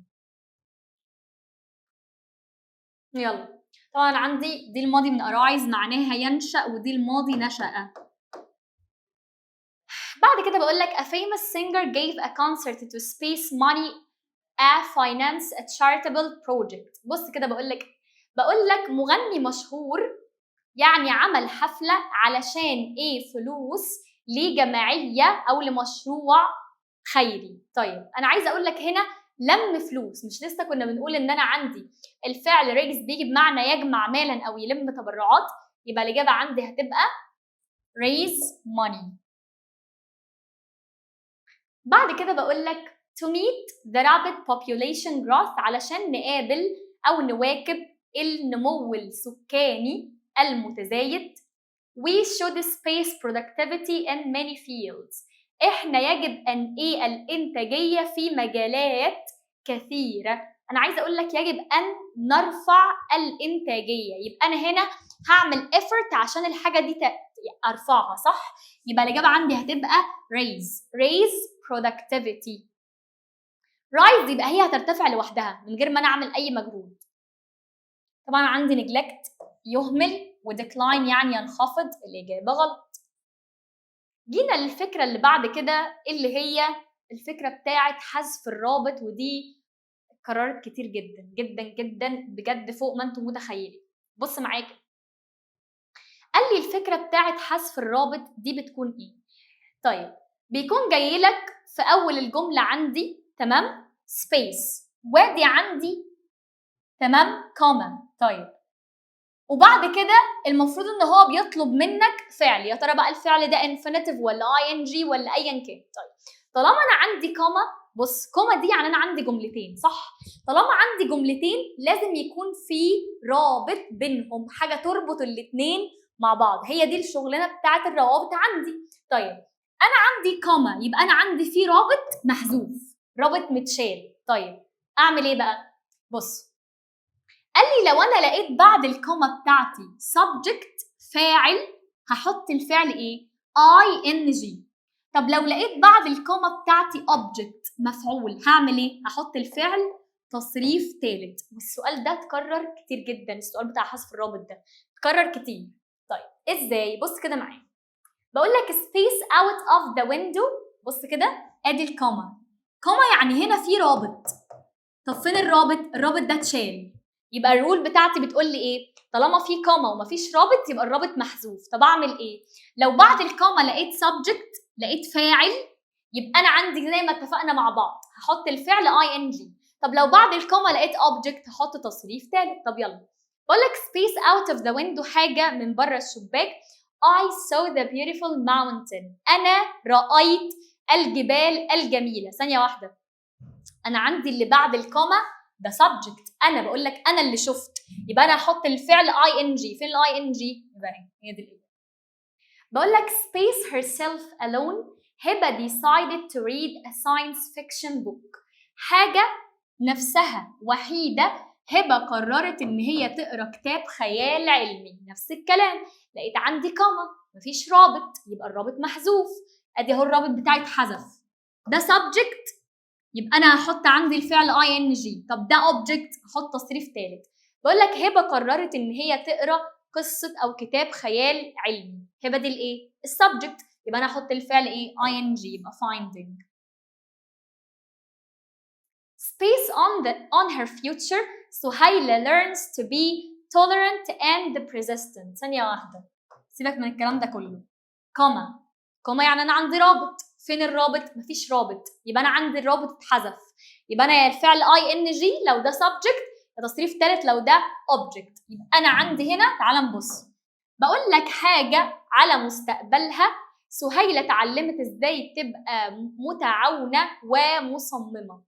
يلا طبعا عندي دي الماضي من arise معناها ينشأ، ودي الماضي نشأ. بعد كده بقول لك a famous singer gave a concert to space money a finance a charitable project. بص كده بقول لك مغني مشهور يعني عمل حفلة علشان ايه، فلوس لجمعية او لمشروع خيري. طيب انا عايزه اقول لك هنا لم فلوس، مش لسه كنا بنقول ان انا عندي الفعل ريز بيجي بمعنى يجمع مالا او يلم تبرعات، يبقى الاجابه عندي هتبقى raise money. بعد كده بقول لك to meet the rapid population growth علشان نقابل او نواكب النمو السكاني المتزايد we should space productivity in many fields، احنا يجب ان ايه الانتاجيه في مجالات كثيره. انا عايزه اقول لك يجب ان نرفع الانتاجيه، يبقى انا هنا هعمل effort عشان الحاجه دي ارفعها صح، يبقى الاجابه عندي هتبقى raise productivity. rise يبقى هي هترتفع لوحدها من غير ما انا اعمل اي مجهود. طبعا عندي neglect يهمل، وديكلاين يعني ينخفض، الإجابة غلط. جينا للفكرة اللي بعد كده اللي هي الفكرة بتاعت حذف الرابط، ودي اتكررت كتير جدا جدا جدا بجد فوق ما انتم متخيلين. بص معاك، قال لي الفكره بتاعت حذف الرابط دي بتكون ايه؟ طيب بيكون جاي لك في اول الجمله عندي تمام سبيس، وادي عندي تمام كوما. طيب وبعد كده المفروض ان هو بيطلب منك فعل، يا ترى بقى الفعل ده انفينيتيف ولا اي ان جي ولا ايا كان. طيب طالما انا عندي كوما، بص كوما دي يعني انا عندي جملتين صح؟ طالما عندي جملتين لازم يكون في رابط بينهم، حاجه تربط الاثنين مع بعض، هي دي الشغلانه بتاعت الروابط عندي. طيب انا عندي كوما يبقى انا عندي في رابط محذوف، رابط متشال. طيب اعمل ايه بقى؟ بص قال لي لو انا لقيت بعد الكوما بتاعتي subject فاعل هحط الفعل ايه؟ ing. طب لو لقيت بعد الكوما بتاعتي object مفعول هعمل ايه؟ هحط الفعل تصريف ثالث. والسؤال ده اتكرر كتير جدا، السؤال بتاع حذف الرابط ده اتكرر كتير. طيب ازاي؟ بص كده معايا، بقول لك space out of the window. بص كده ادي الكوما، كوما يعني هنا في رابط. طب فين الرابط؟ الرابط ده اتشال. يبقى الرول بتاعتي بتقول لي ايه؟ طالما في كوما ومفيش رابط يبقى الرابط محذوف. طب اعمل ايه؟ لو بعد الكوما لقيت subject لقيت فاعل يبقى انا عندي زي ما اتفقنا مع بعض هحط الفعل ing. طب لو بعد الكوما لقيت object هحط تصريف ثالث. طب يلا بقول لك space out of the window حاجه من بره الشباك. I saw the beautiful mountain. انا رأيت الجبال الجميله. ثانيه واحده، انا عندي اللي بعد الكوما ده subject، انا بقول لك انا اللي شفت، يبقى انا هحط الفعل ing. فين الاي ان جي؟ يبقى هي دي الاجابه. بقول لك space herself alone هبه decided to read a science fiction book. حاجه نفسها وحيده، هبه قررت ان هي تقرا كتاب خيال علمي. نفس الكلام، لقيت عندي كوما مفيش رابط يبقى الرابط محذوف، ادي اهو الرابط بتاعي اتحذف. ده subject يبقى انا هحط عندي الفعل ing. طب ده object هحط تصريف ثالث. بقول لك هبه قررت ان هي تقرا قصه او كتاب خيال علمي، هبه دي الايه؟ السبجكت، يبقى انا هحط الفعل ايه؟ ing. يبقى finding. Space on her future سهيلة learns to be tolerant and persistent. ثانيه واحده سيبك من الكلام ده كله. كوما، كوما يعني انا عندي رابط. فين الرابط؟ مفيش رابط، يبقى انا عندي الرابط اتحذف. يبقى انا يا الفعل ing لو ده subject يا تصريف ثالث لو ده object. يبقى انا عندي هنا، تعال نبص، بقول لك حاجه على مستقبلها سهيله اتعلمت ازاي تبقى متعاونه ومصممه.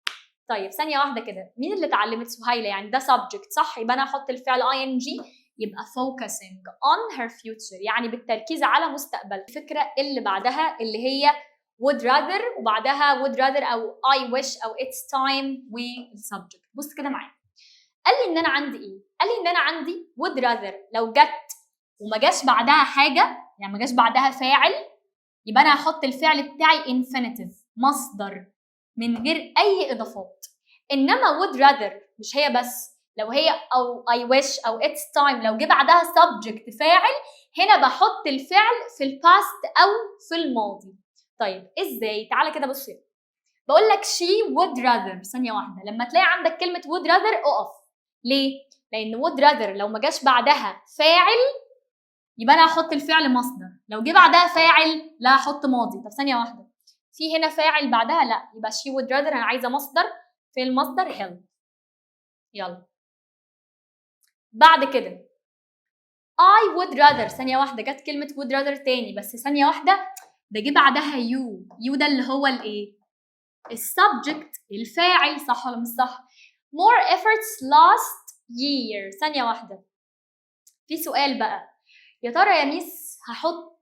طيب ثانيه واحده كده، مين اللي اتعلمت؟ سهيله، يعني ده subject صح؟ يبقى انا هحط الفعل ing. يبقى focusing on her future يعني بالتركيز على مستقبل. الفكرة اللي بعدها اللي هي would rather وبعدها would rather أو I wish أو it's time والسبجكت. بص كده معايا، قال لي إن أنا عندي إيه؟ قال لي إن أنا عندي would rather لو جت وما جاش بعدها حاجة، يعني ما جاش بعدها فاعل، يبقى أنا هحط الفعل بتاعي infinitive مصدر من غير أي إضافات. إنما would rather مش هي بس، لو هي او I wish او it's time لو جه بعدها subject فاعل، هنا بحط الفعل في الباست او في الماضي. طيب ازاي؟ تعالى كده بص، بقول لك she would rather. ثانيه واحده، لما تلاقي عندك كلمه would rather اقف. ليه؟ لان would rather لو ما جاش بعدها فاعل يبقى انا هحط الفعل مصدر، لو جه بعدها فاعل لا هحط ماضي. طب ثانيه واحده، في هنا فاعل بعدها؟ لا، يبقى she would rather انا عايزه مصدر، في المصدر help. يلا بعد كده I would rather. ثانية واحدة، جت كلمة would rather تاني، بس ثانية واحدة، ده جه بعدها you ده اللي هو الايه؟ السبجكت، الفاعل، صح ولا مش صح؟ more efforts last year. ثانية واحدة، في سؤال بقى، يا ترى يا ميس هحط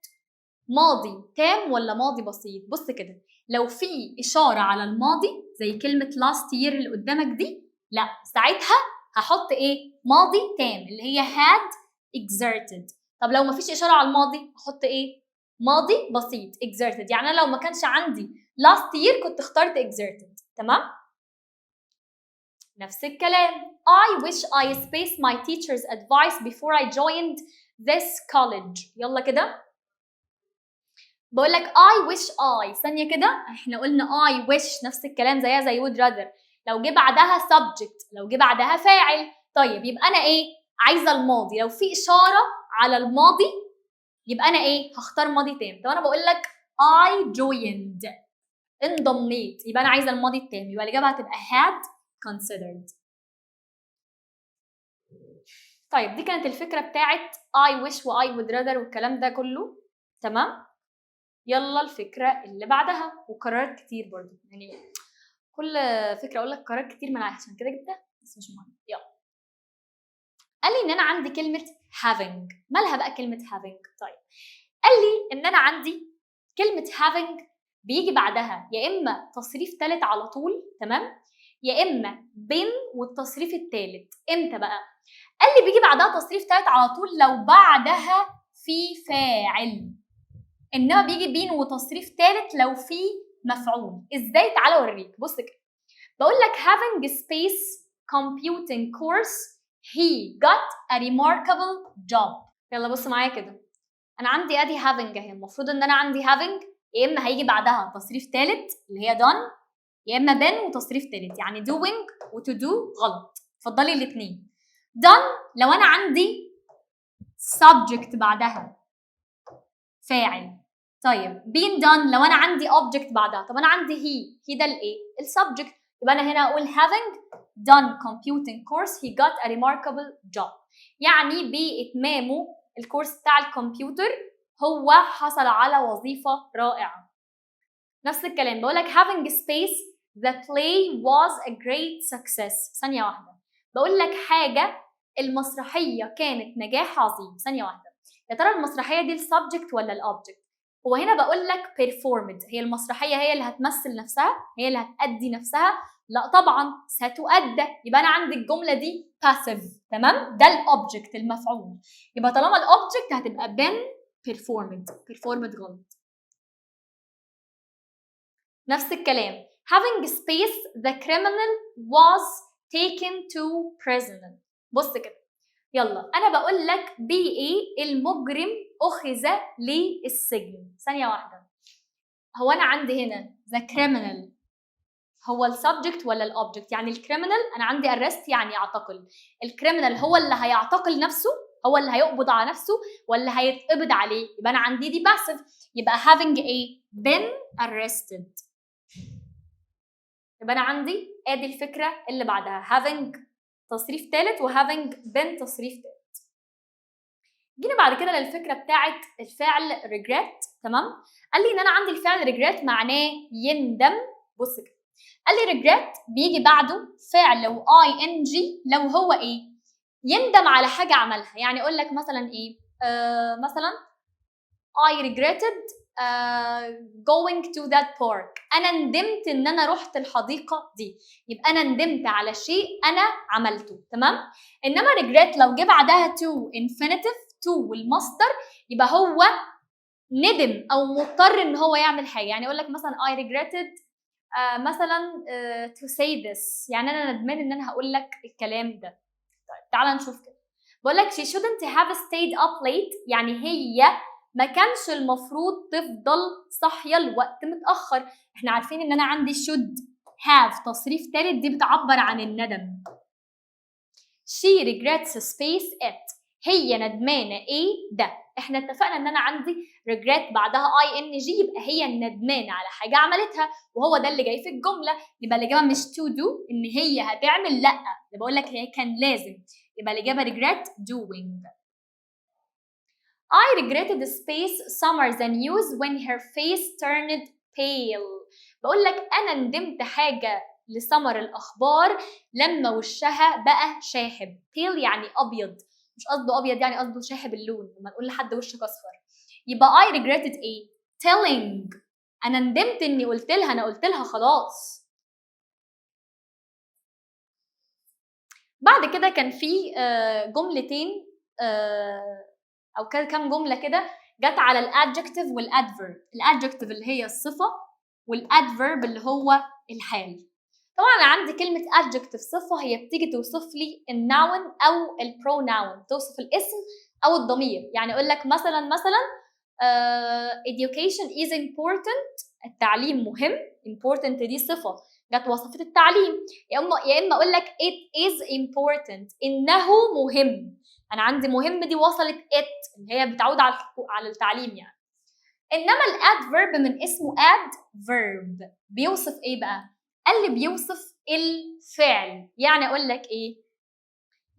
ماضي تام ولا ماضي بسيط؟ بص كده، لو في إشارة على الماضي زي كلمة last year اللي قدامك دي، لا ساعتها هحط ايه؟ ماضي تام اللي هي had exerted. طب لو مفيش اشاره على الماضي احط ايه؟ ماضي بسيط exerted. يعني انا لو ما كانش عندي last year كنت اخترت exerted. تمام؟ نفس الكلام I wish I spaced my teacher's advice before I joined this college. يلا كده بقول لك I wish I. ثانيه كده، احنا قلنا I wish نفس الكلام زيها زي would rather، لو جه بعدها subject، لو جه بعدها فاعل. طيب يبقى انا ايه؟ عايزه الماضي، لو في اشاره على الماضي يبقى انا ايه؟ هختار ماضي تام. طب انا بقول لك I joined، انضميت، يبقى انا عايزه الماضي التام، يبقى الاجابه هتبقى had considered. طيب دي كانت الفكره بتاعت I wish و I would rather والكلام ده كله، تمام؟ يلا الفكره اللي بعدها، وقرارات كتير برضو، يعني كل فكره اقول لك قرارات كتير من عشان كده جبتها، بس مش مهم. يلا قال لي ان انا عندي كلمه having. مالها بقى كلمه having؟ طيب قال لي ان انا عندي كلمه having بيجي بعدها يا اما تصريف ثالث على طول، تمام، يا اما been والتصريف الثالث. امتى بقى؟ قال لي بيجي بعدها تصريف ثالث على طول لو بعدها في فاعل، انما بيجي been وتصريف ثالث لو في مفعول. ازاي؟ تعالى اوريك. بص كده، بقول لك having space computing course he got a remarkable job. يلا بص معايا كده، انا عندي ادي having اهي، المفروض ان انا عندي having يا اما هيجي بعدها تصريف ثالث اللي هي done، يا اما been وتصريف ثالث، يعني doing و to do غلط، اتفضلي الاثنين. done لو انا عندي subject بعدها فاعل. طيب been done لو انا عندي object بعدها. طب انا عندي he ده الايه؟ السبجكت، يبقى انا هنا اقول having done computing course he got a remarkable job، يعني بإتمامه الكورس بتاع الكمبيوتر هو حصل على وظيفة رائعة. نفس الكلام بقول لك having space the play was a great success. ثانية واحدة، بقول لك حاجة المسرحية كانت نجاح عظيم. ثانية واحدة، يا ترى المسرحية دي السبجكت ولا الأوبجكت؟ هو هنا بقول لك performed، هي المسرحية هي اللي هتمثل نفسها، هي اللي هتأدي نفسها؟ لا طبعا، ستؤدى. يبقى أنا عندي الجملة دي passive، تمام؟ ده الأوبجكت المفعول، يبقى طالما الأوبجكت هتبقى been performed غلط. نفس الكلام having space the criminal was taken to prison. بص كده، يلا انا بقول لك ايه؟ المجرم اخذ للسجن. ثانيه واحده، هو انا عندي هنا the criminal هو السبجكت ولا الاوبجكت؟ يعني الكريمنال انا عندي arrest يعني يعتقل، الكريمنال هو اللي هيعتقل نفسه، هو اللي هيقبض على نفسه ولا هيتقبض عليه؟ يبقى انا عندي دي passive، يبقى having ايه؟ been arrested. يبقى انا عندي ادي الفكره اللي بعدها having تصريف ثالث و having been تصريف ثالث. جينا بعد كده للفكره بتاعت الفعل regret، تمام؟ قال لي ان انا عندي الفعل regret معناه يندم. بص كده، قال لي regret بيجي بعده فعل لو ing لو هو ايه؟ يندم على حاجه عملها. يعني اقول لك مثلا ايه؟ مثلا I regretted going to that park، انا ندمت ان انا رحت الحديقه دي، يبقى انا ندمت على شيء انا عملته، تمام؟ انما regret لو جه بعدها to infinitive to والمصدر يبقى هو ندم او مضطر ان هو يعمل حاجه. يعني اقول لك مثلا I regretted مثلا to say this، يعني انا ندمان ان انا هقول لك الكلام ده. طيب تعال نشوف كده، بقول لك she shouldn't have stayed up late، يعني هي ما كانش المفروض تفضل صاحيه لوقت متاخر. احنا عارفين ان انا عندي should have تصريف ثالث دي بتعبر عن الندم. she regrets space it، هي ندمانه ايه ده؟ احنا اتفقنا ان انا عندي regret بعدها ing، يبقى هي ندمانه على حاجه عملتها، وهو ده اللي جاي في الجمله. يبقى الاجابه مش to do ان هي هتعمل، لا ده بقول لك هي كان لازم، يبقى الاجابه regret doing. I regretted space summer the news when her face turned pale. بقول لك انا ندمت حاجه لسمر الاخبار لما وشها بقى شاحب. pale يعني ابيض، مش قصده ابيض يعني قصده شاحب اللون، لما نقول لحد وشك اصفر. يبقى I regretted ايه؟ telling، انا ندمت اني قلت لها، انا قلت لها خلاص. بعد كده كان في جملتين او كام جمله كده جت على الادجكتيف والادفيرب. الادجكتيف اللي هي الصفه، والادفيرب اللي هو الحال. طبعا انا عندي كلمه adjective صفه، هي بتيجي توصف لي الناون او البروناون، توصف الاسم او الضمير. يعني اقول لك مثلا education is important، التعليم مهم، important دي صفه، جت وصفت التعليم. يا اما اقول لك it is important، انه مهم. انا عندي مهم دي وصلت it اللي هي بتعود على التعليم يعني. انما الادفيرب من اسمه adverb بيوصف ايه بقى؟ قال لي بيوصف الفعل. يعني اقول لك ايه؟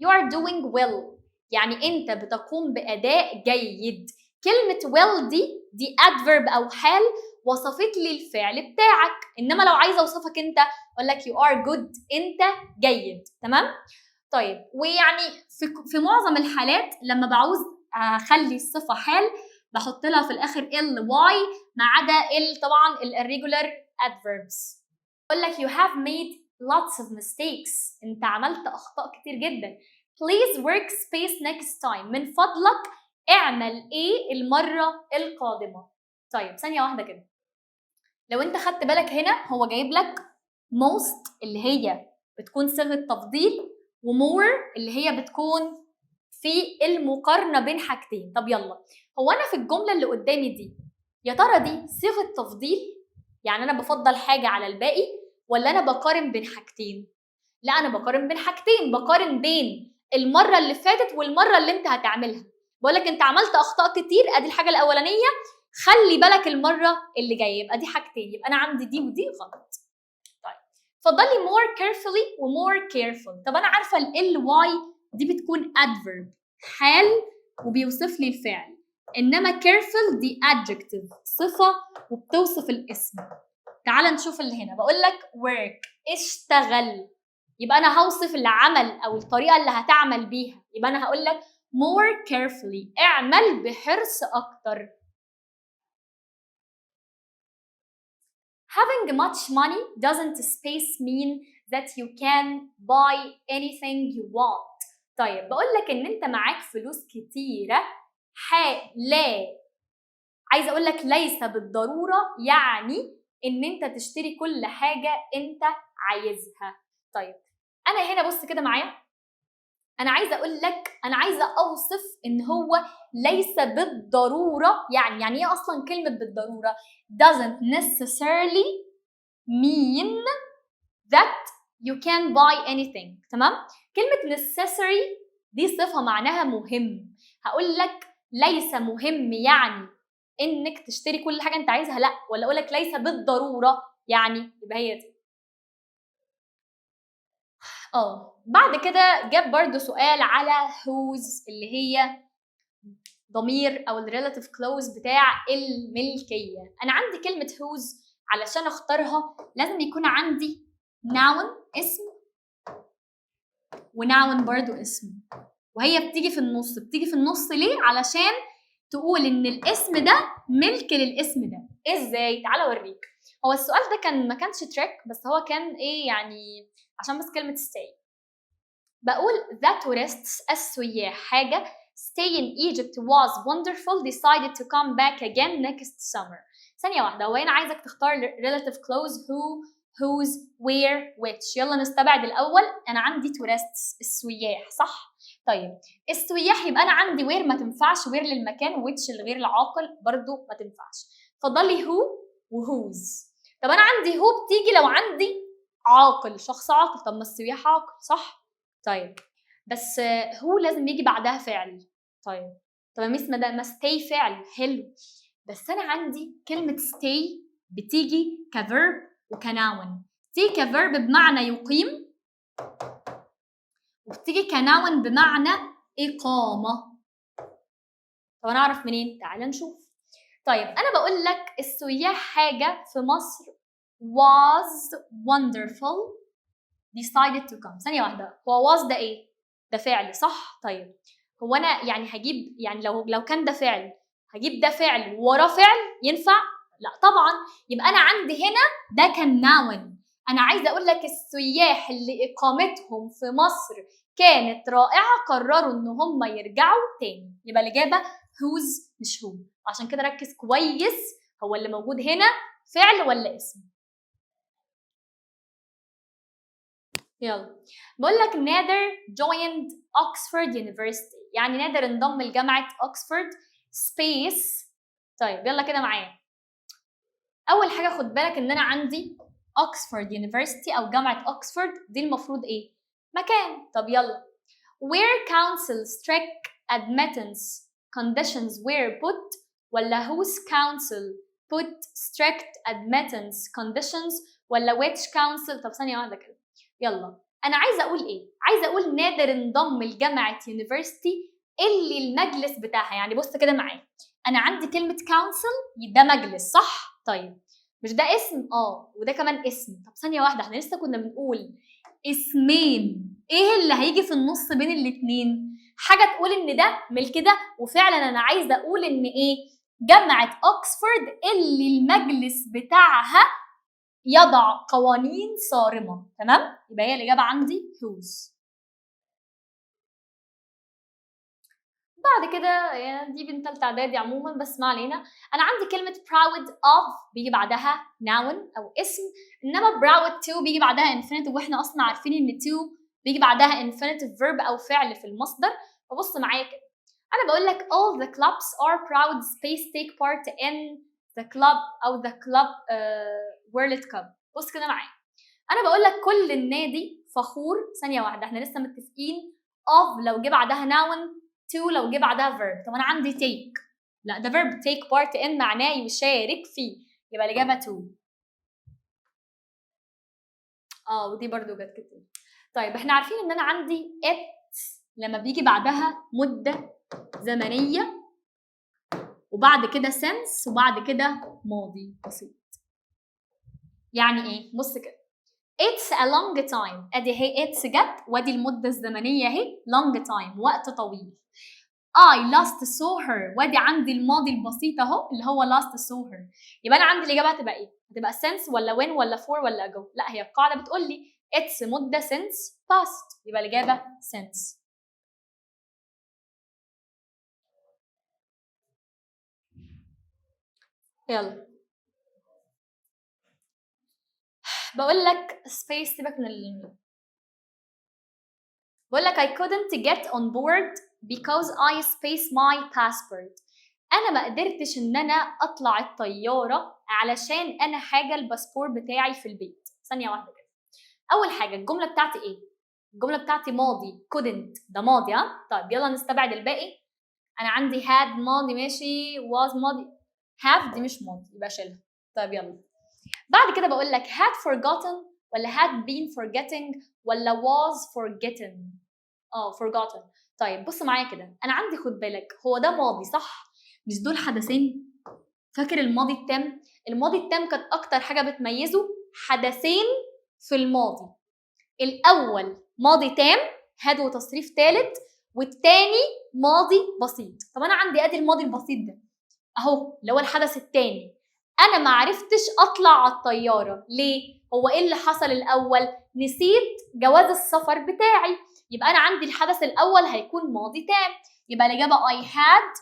you are doing well، يعني انت بتقوم باداء جيد. كلمه well دي adverb او حال وصفت لي الفعل بتاعك. انما لو عايزه اوصفك انت اقول لك you are good، انت جيد. تمام؟ طيب، ويعني في معظم الحالات لما بعوز اخلي الصفه حال بحط لها في الاخر ال واي، ما عدا طبعا الirregular adverbs. اقول لك you have made lots of mistakes، انت عملت اخطاء كتير جدا. please work space next time، من فضلك اعمل ايه المره القادمه. طيب ثانيه واحده كده، لو انت خدت بالك هنا هو جايب لك most اللي هي بتكون صيغه تفضيل، ومور اللي هي بتكون في المقارنه بين حاجتين. طب يلا، هو انا في الجمله اللي قدامي دي يا ترى دي صيغه تفضيل، يعني انا بفضل حاجه على الباقي، ولا انا بقارن بين حاجتين؟ لا، انا بقارن بين حاجتين، بقارن بين المره اللي فاتت والمره اللي انت هتعملها. بقول لك انت عملت اخطاء كتير، ادي الحاجه الاولانيه، خلي بالك المره اللي جايه. يبقى دي حاجتين، يبقى انا عندي دي ودي غلط. طيب اتفضل لي more carefully و more careful. طب انا عارفه ال واي دي بتكون adverb حال وبيوصف لي الفعل، انما careful دي adjective صفه وبتوصف الاسم. تعال نشوف اللي هنا، بقول لك work اشتغل، يبقى انا هوصف العمل او الطريقه اللي هتعمل بيها. يبقى انا هقول لك more carefully، اعمل بحرص اكتر. Having much money doesn't space mean that you can buy anything you want. طيب بقول لك ان انت معاك فلوس كتيره، لا، عايزه اقول لك ليس بالضروره يعني ان انت تشتري كل حاجه انت عايزها. طيب انا هنا بص كده معايا، انا عايزه اقول لك، انا عايزه اوصف ان هو ليس بالضروره. يعني ايه اصلا كلمه بالضروره؟ doesn't necessarily mean that you can buy anything. تمام؟ كلمه necessary دي صفه معناها مهم. هقول لك ليس مهم يعني انك تشتري كل حاجه انت عايزها، لا، ولا اقول لك ليس بالضروره يعني، يبقى هي دي. بعد كده جاب برضو سؤال على whose اللي هي ضمير او الريلاتيف كلوز بتاع الملكيه. انا عندي كلمه whose علشان اختارها لازم يكون عندي noun اسم وناون برضو اسم، وهي بتيجي في النص. بتيجي في النص ليه؟ علشان تقول ان الاسم ده ملك للاسم ده. ازاي؟ تعالى اوريك. هو السؤال ده ما كانش تريك، بس هو كان ايه يعني، عشان بس كلمه stay. بقول the tourists السياح حاجه stay in Egypt was wonderful decided to come back again next summer. ثانيه واحده، هو هنا عايزك تختار relative clause who whose where which. يلا نستبعد الاول، انا عندي tourists السياح صح. طيب السياح يبقى انا عندي where ما تنفعش، where للمكان، which الغير العاقل برضو ما تنفعش. اتفضل لي who وwhose. طب انا عندي who بتيجي لو عندي عاقل، شخص عاقل. طب ما السياح عاقل صح. طيب بس هو لازم يجي بعدها فعل. طيب يا ميس ما stay فعل حلو، بس انا عندي كلمه stay بتيجي كفيرب وكناون. تيجي كفيرب بمعنى يقيم، وبتيجي كناون بمعنى اقامه. طب انا اعرف منين؟ تعال نشوف. طيب انا بقول لك السياح حاجه في مصر was wonderful decided to come. ثانيه واحده، هو was ده ايه؟ ده فعل صح. طيب هو انا يعني هجيب، يعني لو كان ده فعل هجيب ده فعل وراه فعل ينفع؟ لا طبعا. يبقى انا عندي هنا ده كان ناون. انا عايزه اقول لك السياح اللي اقامتهم في مصر كانت رائعه قرروا ان هم يرجعوا تاني. يبقى الاجابه whose مش who. عشان كده ركز كويس، هو اللي موجود هنا فعل ولا اسم. يلا بقول لك نادر joined Oxford University، يعني نادر انضم لجامعة أكسفورد سبيس. طيب يلا كده معايا. أول حاجة خد بالك إن أنا عندي اوكسفورد يونيفرسيتي او جامعه اوكسفورد دي المفروض ايه؟ مكان. طب يلا. where council strict admittance conditions were put ولا whose council put strict admittance conditions ولا which council. طب ثانيه واحده كده. يلا انا عايزه اقول ايه؟ عايزه اقول نادر انضم لجامعه يونيفرسيتي اللي المجلس بتاعها، يعني بص كده معايا، انا عندي كلمه council ده مجلس صح؟ طيب مش ده اسم؟ وده كمان اسم. طب ثانيه واحده، احنا لسه كنا بنقول اسمين، ايه اللي هيجي في النص بين الاتنين؟ حاجه تقول ان ده ملك ده، وفعلا انا عايزه اقول ان ايه؟ جامعه اوكسفورد اللي المجلس بتاعها يضع قوانين صارمه. تمام، يبقى هي الاجابه عندي whose. بعد كده يعني دي بنت ثالثه اعدادي عموما بس ما علينا. انا عندي كلمه proud of بيجي بعدها noun او اسم، انما proud to بيجي بعدها infinitive، واحنا اصلا عارفين ان to بيجي بعدها infinitive verb او فعل في المصدر. فبص معايا كده، انا بقول لك all the clubs are proud space take part in the club او the club world cup. بص كده معايا، انا بقول لك كل النادي فخور. ثانيه واحده، احنا لسه متفقين of لو جه بعدها noun، to لو جه بعدها verb. طب انا عندي take، لا ده verb take part in معناه يشارك فيه، يبقى الاجابه to. ودي برضو جت كده. طيب احنا عارفين ان انا عندي it لما بيجي بعدها مده زمنيه وبعد كده since وبعد كده ماضي بسيط. يعني ايه؟ بص كده، it's a long time، ادي هي it's جت وادي المده الزمنيه اهي long time وقت طويل. I last saw her وادي عندي الماضي البسيط اهو اللي هو last saw her. يبقى انا عندي الاجابه هتبقى ايه؟ هتبقى since ولا when ولا for ولا ago؟ لا، هي القاعده بتقول لي it's مده since past، يبقى الاجابه since. يلا بقول لك space، سيبك من بقول لك I couldn't get on board because I spaced my passport. انا ما قدرتش ان انا اطلع الطياره علشان انا حاجه الباسبور بتاعي في البيت. ثانيه واحده كده. اول حاجه الجمله بتاعتي ايه؟ الجمله بتاعتي ماضي couldn't، ده ماضي. طيب يلا نستبعد الباقي. انا عندي had ماضي ماشي، was ماضي، have دي مش ماضي يبقى شيلها. طيب يلا بعد كده بقول لك had forgotten ولا had been forgetting ولا was forgotten. forgotten. طيب بص معايا كده، انا عندي خد بالك هو ده ماضي صح؟ مش دول حدثين؟ فاكر الماضي التام؟ الماضي التام كانت اكتر حاجه بتميزه حدثين في الماضي. الاول ماضي تام had وتصريف ثالث، والتاني ماضي بسيط. طب انا عندي ادي الماضي البسيط ده اهو اللي هو الحدث الثاني، انا ما عرفتش اطلع على الطياره ليه؟ هو ايه اللي حصل الاول؟ نسيت جواز السفر بتاعي. يبقى انا عندي الحدث الاول هيكون ماضي تام، يبقى الاجابه I had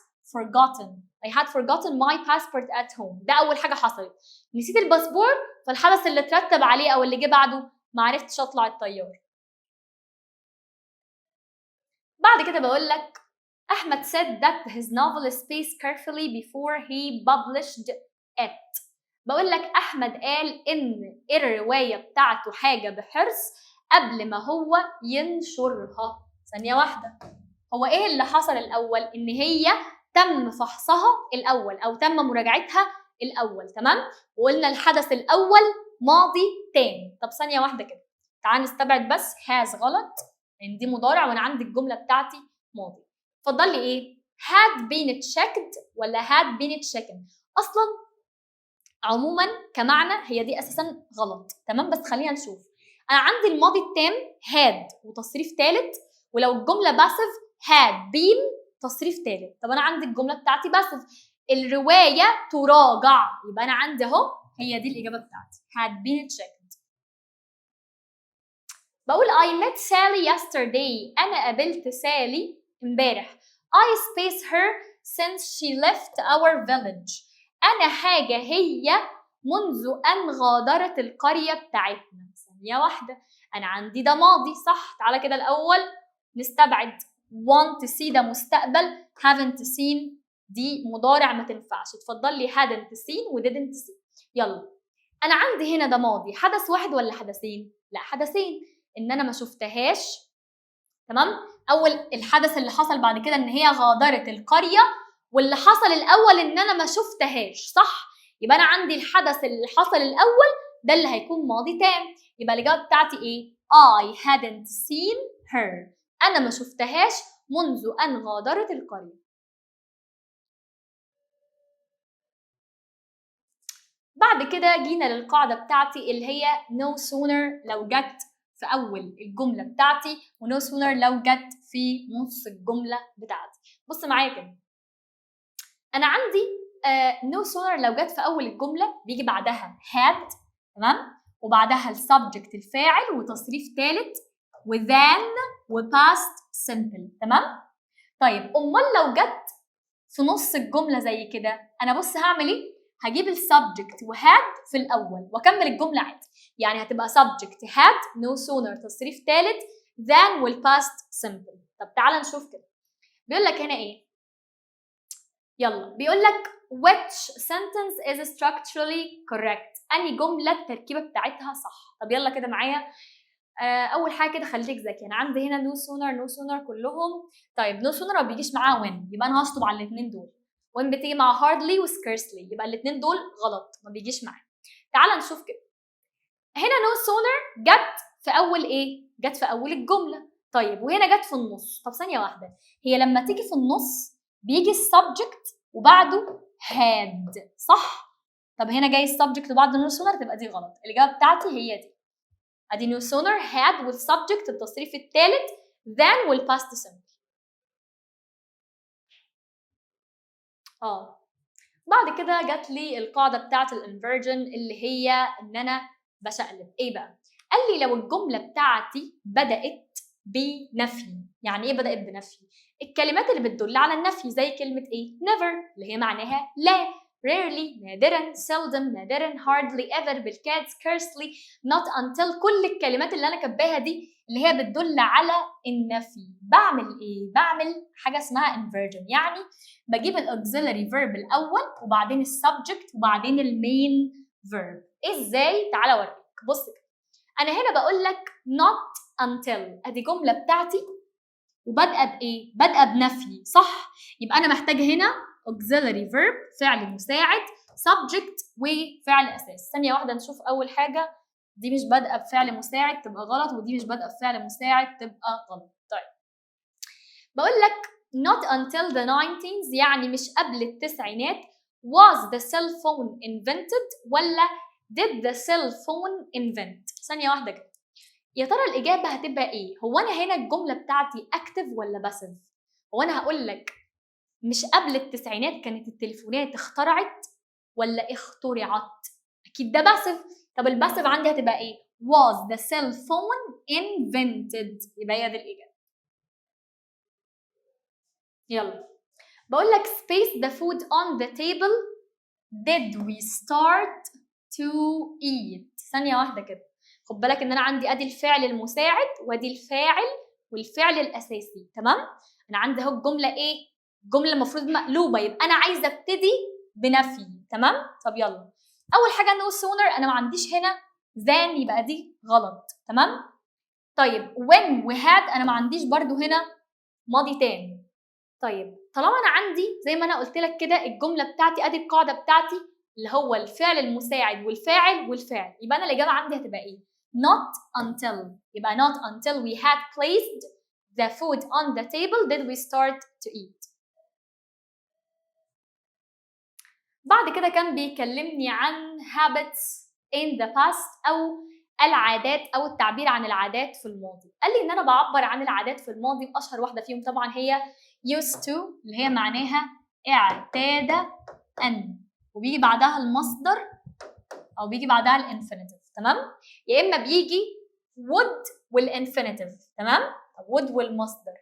forgotten my passport at home. ده اول حاجه حصلت، نسيت الباسبور، فالحدث اللي ترتب عليه او اللي جه بعده ما عرفتش اطلع الطياره. بعد كده بقول لك احمد said that his novel spaced carefully before he published it. بقول لك احمد قال ان الروايه بتاعته حاجه بحرص قبل ما هو ينشرها. ثانيه واحده، هو ايه اللي حصل الاول؟ ان هي تم فحصها الاول او تم مراجعتها الاول. تمام، وقلنا الحدث الاول ماضي تام. طب ثانيه واحده كده، تعال نستبعد بس has غلط لان دي مضارع وانا عندي الجمله بتاعتي ماضي. اتفضل لي ايه؟ had been checked ولا had been checked؟ اصلا عموما كمعنى هي دي اساسا غلط. تمام، بس خلينا نشوف. انا عندي الماضي التام had وتصريف ثالث، ولو الجمله باسف had been تصريف ثالث. طب انا عندي الجمله بتاعتي باسف، الروايه تراجع، يبقى انا عندي اهو هي دي الاجابه بتاعتي had been checked. بقول I met Sally yesterday، انا قابلت سالي امبارح. I spaced her since she left our village، أنا حاجة هي منذ أن غادرت القرية بتاعتنا. ثانية واحدة، أنا عندي ده ماضي صح؟ تعالى كده الأول نستبعد want to see ده مستقبل، haven't seen دي مضارع ما تنفعش. اتفضل لي hadn't seen و didn't see. يلا انا عندي هنا ده ماضي، حدث واحد ولا حدثين؟ لا حدثين، ان انا ما شفتهاش. تمام؟ اول الحدث اللي حصل بعد كده ان هي غادرت القريه، واللي حصل الاول ان انا ما شفتهاش، صح؟ يبقى انا عندي الحدث اللي حصل الاول ده اللي هيكون ماضي تام. يبقى الاجابه بتاعتي ايه؟ I hadn't seen her. انا ما شفتهاش منذ ان غادرت القريه. بعد كده جينا للقاعده بتاعتي اللي هي no sooner لو جت في اول الجمله بتاعتي، و no sooner لو جت في نص الجمله بتاعتي. بص معايا كده، انا عندي no sooner لو جت في اول الجمله بيجي بعدها had، تمام؟ وبعدها السبجكت الفاعل وتصريف ثالث وthan وpast simple، تمام؟ طيب امال لو جت في نص الجمله زي كده، انا بص هعمل ايه؟ هجيب السبجكت وهاد في الاول واكمل الجمله عادي. يعني هتبقى subject had no sooner تصريف ثالث than والpast simple. طب تعالى نشوف كده، بيقول لك هنا ايه؟ يلا بيقول لك which sentence is structurally correct؟ انهي جمله التركيبه بتاعتها صح؟ طب يلا كده معايا. اول حاجه كده خليك ذكي، انا عندي هنا no sooner كلهم. طيب no sooner ما بيجيش معاها when، يبقى انا هشطب على الاثنين دول. when بتيجي مع hardly و scarcely، يبقى الاثنين دول غلط ما بيجيش معاها. تعال نشوف كده، هنا no sooner جت في اول ايه؟ جت في اول الجمله. طيب وهنا جت في النص. طب ثانيه واحده، هي لما تيجي في النص بيجي السبجكت وبعده had، صح؟ طب هنا جاي السبجكت وبعده no sooner، تبقى دي غلط. الاجابه بتاعتي هي دي، ادي no sooner had والسبجكت التصريف الثالث than والpast simple. بعد كده جات لي القاعده بتاعت الانفرجن اللي هي ان انا بشقلب. ايه بقى؟ قال لي لو الجمله بتاعتي بدات بنفي. يعني ايه بدات بنفي؟ الكلمات اللي بتدل على النفي زي كلمه ايه؟ never اللي هي معناها لا، rarely نادرا، seldom نادرا، hardly ever بالكاد، scarcely not until. كل الكلمات اللي انا كاتباها دي اللي هي بتدل على النفي. بعمل ايه؟ بعمل حاجه اسمها inversion، يعني بجيب الاوكسيلري فيرب الاول وبعدين السبجكت وبعدين المين فيرب. ازاي؟ تعالى اوريك. بص كده، انا هنا بقول لك not until، ادي جمله بتاعتي وبادئه بايه؟ بادئه بنفي، صح؟ يبقى انا محتاجه هنا auxiliary verb فعل مساعد، subject وفعل اساس. ثانيه واحده نشوف اول حاجه، دي مش بادئه بفعل مساعد تبقى غلط، ودي مش بادئه بفعل مساعد تبقى غلط. طيب بقول لك not until the 19s، يعني مش قبل التسعينات. was the cell phone invented ولا did the cell phone invent؟ ثانيه واحده كده، يا ترى الاجابه هتبقى ايه؟ هو انا هنا الجمله بتاعتي اكتف ولا باسف؟ هو انا هقول لك مش قبل التسعينات كانت التليفونات اخترعت ولا اخترعت؟ اكيد ده باسف. طب الباسف عندي هتبقى ايه؟ was the cell phone invented، يبقى هي دي الاجابه. يلا بقول لك space the food on the table did we start to eat؟ ثانيه واحده كده، خد بالك ان انا عندي ادي الفعل المساعد وادي الفاعل والفعل الاساسي، تمام؟ انا عندي اهو الجمله ايه؟ جمله المفروض مقلوبه، يبقى انا عايزه ابتدي بنفي، تمام؟ طب يلا، اول حاجه no sooner انا ما عنديش هنا than، يبقى دي غلط، تمام؟ طيب when we had انا ما عنديش برضو هنا ماضي تام. طيب طالما انا عندي زي ما انا قلت لك كده الجمله بتاعتي ادي القاعده بتاعتي اللي هو الفعل المساعد والفاعل والفعل، يبقى انا الاجابه عندي هتبقى ايه؟ not until. يبقى not until we had placed the food on the table did we start to eat. بعد كده كان بيكلمني عن habits in the past او العادات او التعبير عن العادات في الماضي. قال لي ان انا بعبر عن العادات في الماضي، واشهر واحده فيهم طبعا هي used to اللي هي معناها اعتاد ان، وبيجي بعدها المصدر او بيجي بعدها الانفينيتيف، تمام؟ يا اما بيجي would والانفينيتيف، تمام؟ would والمصدر،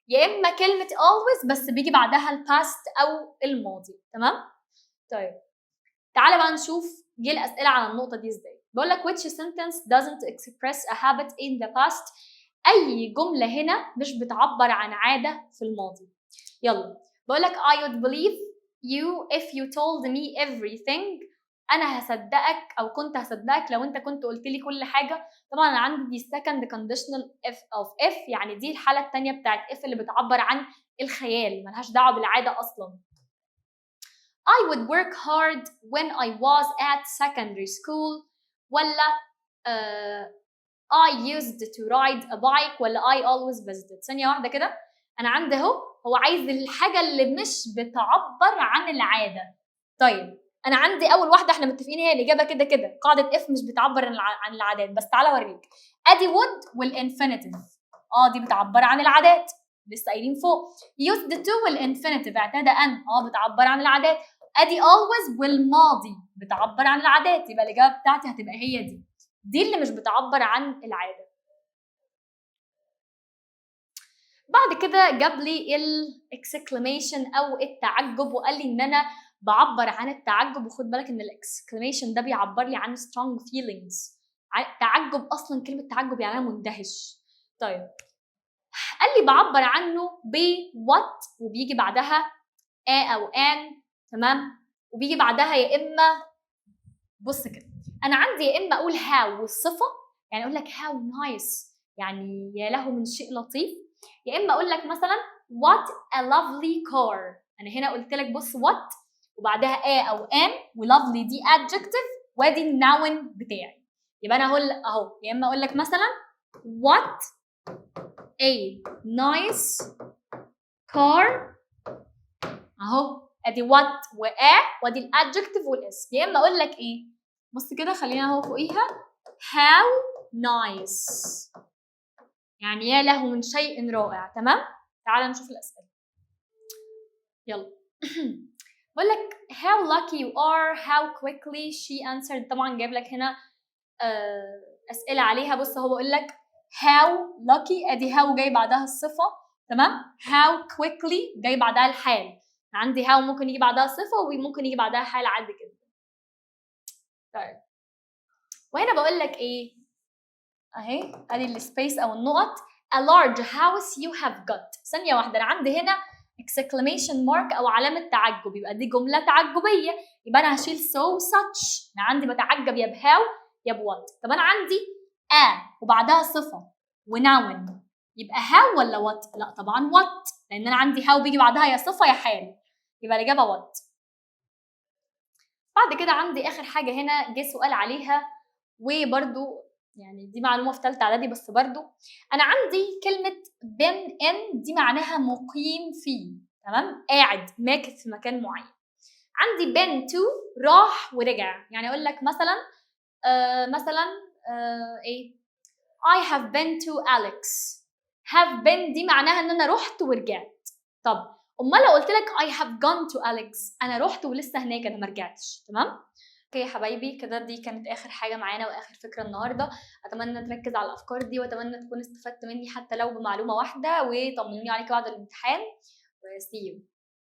يا اما كلمه always بس بيجي بعدها الباست او الماضي، تمام؟ طيب تعالى بقى نشوف جه الاسئله على النقطه دي ازاي. بقول لك which sentence doesn't express a habit in the past؟ اي جمله هنا مش بتعبر عن عاده في الماضي. يلا بقول لك I would believe you if you told me everything انا هصدقك او كنت هصدقك لو انت كنت قلت لي كل حاجه. طبعا انا عندي دي second conditional of if، يعني دي الحاله الثانيه بتاعت if اللي بتعبر عن الخيال، ملهاش دعوه بالعاده اصلا. I would work hard when I was at secondary school، ولا I used to ride a bike، ولا I always visited. ثانيه واحده كده، انا عندي اهو هو عايز الحاجه اللي مش بتعبر عن العاده. طيب انا عندي اول واحده احنا متفقين هي الاجابه كده كده، قاعده اف مش بتعبر عن العادات. بس تعالى اوريك، ادي would والانفينيتيف، دي بتعبر عن العادات لسه قايلين فوق. used to والانفينيتيف اعتاد ان، بتعبر عن العادات. ادي always والماضي بتعبر عن العادات، يبقى الاجابه بتاعتي هتبقى هي دي اللي مش بتعبر عن العاده. بعد كده جاب لي الاكسكليميشن او التعجب، وقال لي ان انا بعبر عن التعجب. وخد بالك ان الاكسكليميشن ده بيعبر لي عن strong feelings. تعجب اصلا كلمه تعجب يعني انا مندهش. طيب قال لي بعبر عنه ب what وبيجي بعدها او an، تمام، وبيجي بعدها يا اما، بص كده انا عندي يا اما اقول how والصفه، يعني اقول لك how nice يعني يا له من شيء لطيف، يا اما اقول لك مثلا what a lovely car. انا هنا قلت لك بص what وبعدها a او an وlovely دي adjective وادي النون بتاعي. يبقى انا اقول اهو يا اما اقول لك مثلا what a nice car، اهو ادي what و a وادي الادجكتيف والاسم. يا اما اقول لك ايه، بص كده خلينا اهو فوقيها how nice يعني يا له من شيء رائع. تمام، تعال نشوف الاسئله يلا. بقول لك how lucky you are how quickly she answered. طبعا جايب لك هنا اسئله عليها. بص هو بقول لك how lucky ادي how جاي بعدها الصفه، تمام، how quickly جاي بعدها الحال. عندي how ممكن يجي بعدها صفه وممكن يجي بعدها حال عادي كده. طيب وهنا بقول لك ايه اهي ادي السبيس او النقط a large house you have got. ثانيه واحده، انا عندي هنا exclamation mark او علامه تعجب، يبقى دي جمله تعجبيه، يبقى انا هشيل so such. انا عندي بتعجب يا بهاو يا بوات. طب انا عندي وبعدها صفه وناون، يبقى هاو ولا وات؟ لا طبعا وات، لان انا عندي هاو بيجي بعدها يا صفه يا حال، يبقى الاجابه وات. بعد كده عندي اخر حاجه هنا جه سؤال عليها، وبرده يعني دي معلومه في ثالثه اعدادي، بس برده انا عندي كلمه been in دي معناها مقيم فيه، تمام، قاعد ماكث في مكان معين. عندي been to راح ورجع، يعني اقول لك مثلا ايه I have been to Alex. have been دي معناها ان انا رحت ورجعت. طب امال لو قلت لك I have gone to Alex، انا رحت ولسه هناك انا ما رجعتش. تمام. اوكي يا حبايبي، كده دي كانت اخر حاجه معانا واخر فكره النهارده. اتمنى تركز على الافكار دي، واتمنى تكون استفدت مني حتى لو بمعلومه واحده، وطمنوني عليك بعد الامتحان، و see you.